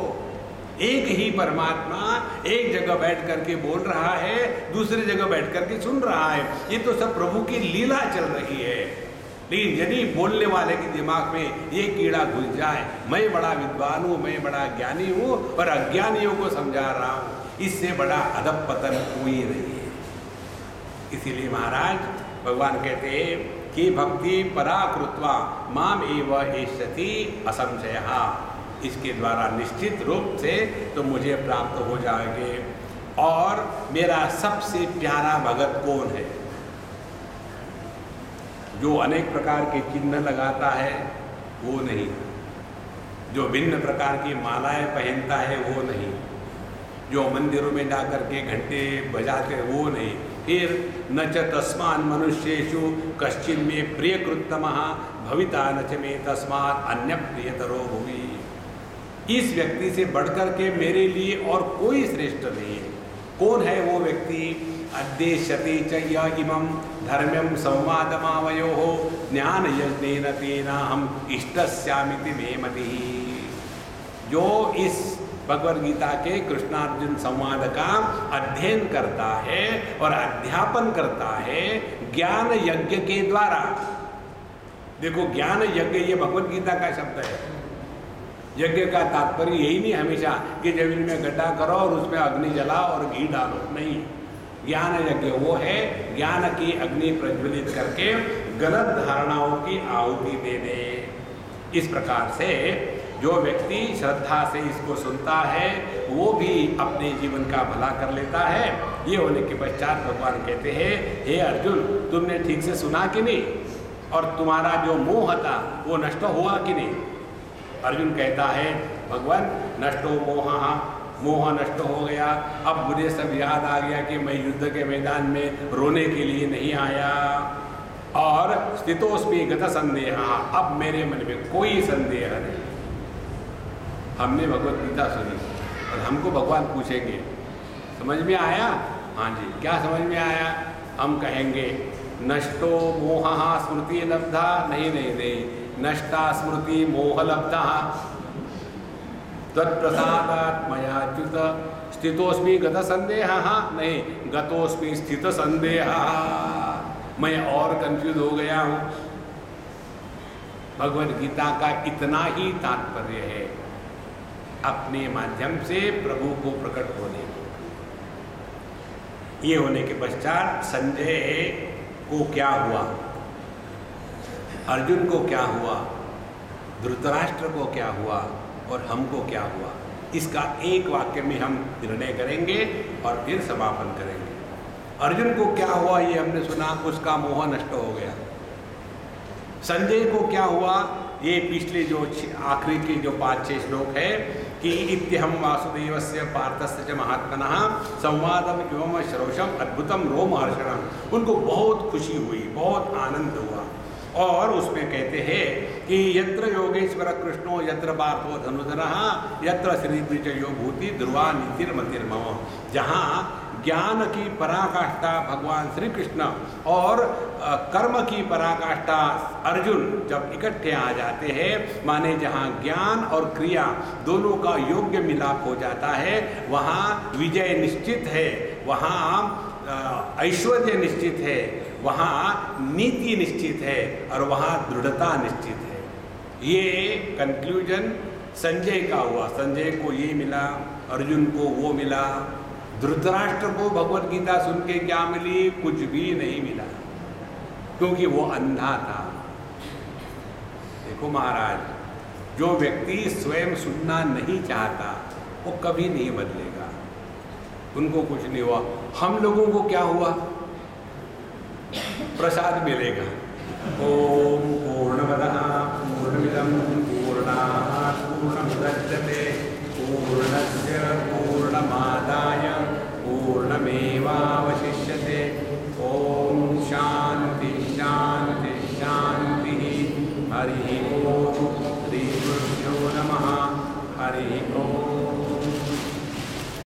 एक ही परमात्मा एक जगह बैठ करके बोल रहा है, दूसरी जगह बैठ करके सुन रहा है। ये तो सब प्रभु की लीला चल रही है। लेकिन यदि बोलने वाले के दिमाग में ये कीड़ा घुस जाए, मैं बड़ा विद्वान हूँ, मैं बड़ा ज्ञानी हूँ और अज्ञानियों को समझा रहा हूँ, इससे बड़ा अधप पतन कोई नहीं है। इसीलिए महाराज भगवान कहते हैं कि भक्ति पराकृत्वा माम एव एष्यति असंशयः, इसके द्वारा निश्चित रूप से तो मुझे प्राप्त हो जाएंगे। और मेरा सबसे प्यारा भगत कौन है? जो अनेक प्रकार के चिन्ह लगाता है वो नहीं, जो भिन्न प्रकार की मालाएं पहनता है वो नहीं, जो मंदिरों में जाकर के घंटे बजाते वो नहीं, फिर न च तस्मान् मनुष्येषु कश्चिन् मे प्रियकृत्तमः भविता न च मे तस्मात् अन्य प्रियतरो भुवि। इस व्यक्ति से बढ़कर के मेरे लिए और कोई श्रेष्ठ नहीं है। कौन है वो व्यक्ति? अद्देश्यते च य इमं धर्म्यं संवादमावयोः ज्ञान यज्ञेन तेनाहम् इष्टस्यामिति मे मतिः। जो इस भगवद गीता के कृष्णार्जुन संवाद का अध्ययन करता है और अध्यापन करता है ज्ञान यज्ञ के द्वारा। देखो, ज्ञान यज्ञ ये भगवद गीता का शब्द है। यज्ञ का तात्पर्य यही नहीं हमेशा कि जमीन में गड्ढा करो और उसमें अग्नि जलाओ और घी डालो, नहीं। ज्ञान यज्ञ वो है ज्ञान की अग्नि प्रज्वलित करके गलत धारणाओं की आहुति दे दे। इस प्रकार से जो व्यक्ति श्रद्धा से इसको सुनता है वो भी अपने जीवन का भला कर लेता है। ये होने के पश्चात भगवान कहते हैं, हे अर्जुन, तुमने ठीक से सुना कि नहीं? और तुम्हारा जो मोह था वो नष्ट हुआ कि नहीं? अर्जुन कहता है, भगवान नष्टो मोहा, मोह नष्ट हो गया। अब मुझे सब याद आ गया कि मैं युद्ध के मैदान में रोने के लिए नहीं आया। और स्थितोस्मि गत संदेह, अब मेरे मन में कोई संदेह नहीं। हमने भगवत गीता सुनी और हमको भगवान पूछेंगे, समझ में आया? हाँ जी। क्या समझ में आया? हम कहेंगे नष्टो मोहः स्मृति लब्धा, नहीं नहीं नहीं, नष्टा स्मृति मोह लब्धा, तत्प्रसादात् मयाच्युत स्थितोस्मि गत संदेहः, नहीं, गतोस्मि स्थित संदेहः, मैं और कंफ्यूज हो गया हूँ। भगवद गीता का इतना ही तात्पर्य है अपने माध्यम से प्रभु को प्रकट होने। ये होने के पश्चात संजय को क्या हुआ, अर्जुन को क्या हुआ, धृतराष्ट्र को क्या हुआ और हमको क्या हुआ, इसका एक वाक्य में हम निर्णय करेंगे और फिर समापन करेंगे। अर्जुन को क्या हुआ ये हमने सुना, उसका मोह नष्ट हो गया। संजय को क्या हुआ, ये पिछले जो आखिरी के जो 5-6 श्लोक है कि इत्यहम वासुदेवस्य पार्थस्य च महात्मनः संवादम एवं श्रोषम अद्भुतम रोमहर्षणम, उनको बहुत खुशी हुई, बहुत आनंद हुआ। और उसमें कहते हैं कि यत्र योगेश्वर कृष्णो यत्र पार्थो धनुधरः यत्र श्रीद्विजयो भूति ध्रुवा नीतिर्मतिर्मम, जहाँ ज्ञान की पराकाष्ठा भगवान श्री कृष्ण और कर्म की पराकाष्ठा अर्जुन जब इकट्ठे आ जाते हैं, माने जहाँ ज्ञान और क्रिया दोनों का योग्य मिलाप हो जाता है, वहाँ विजय निश्चित है, वहाँ ऐश्वर्य निश्चित है, वहाँ नीति निश्चित है और वहाँ दृढ़ता निश्चित है। ये कंक्लूजन संजय का हुआ। संजय को ये मिला, अर्जुन को वो मिला। धृतराष्ट्र को भगवद गीता सुन के क्या मिली? कुछ भी नहीं मिला, क्योंकि वो अंधा था। देखो महाराज, जो व्यक्ति स्वयं सुनना नहीं चाहता वो कभी नहीं बदलेगा, उनको कुछ नहीं हुआ। हम लोगों को क्या हुआ? प्रसाद मिलेगा। ओम पूर्णमदः पूर्णमिदं पूर्णात् पूर्णमुदच्यते पूर्णस्य पूर्णमादाय पूर्णमेवावशिष्यते। ओम शांति शांति शांति। हरि ओम। श्री गुरुभ्यो नमः। हरि ओम।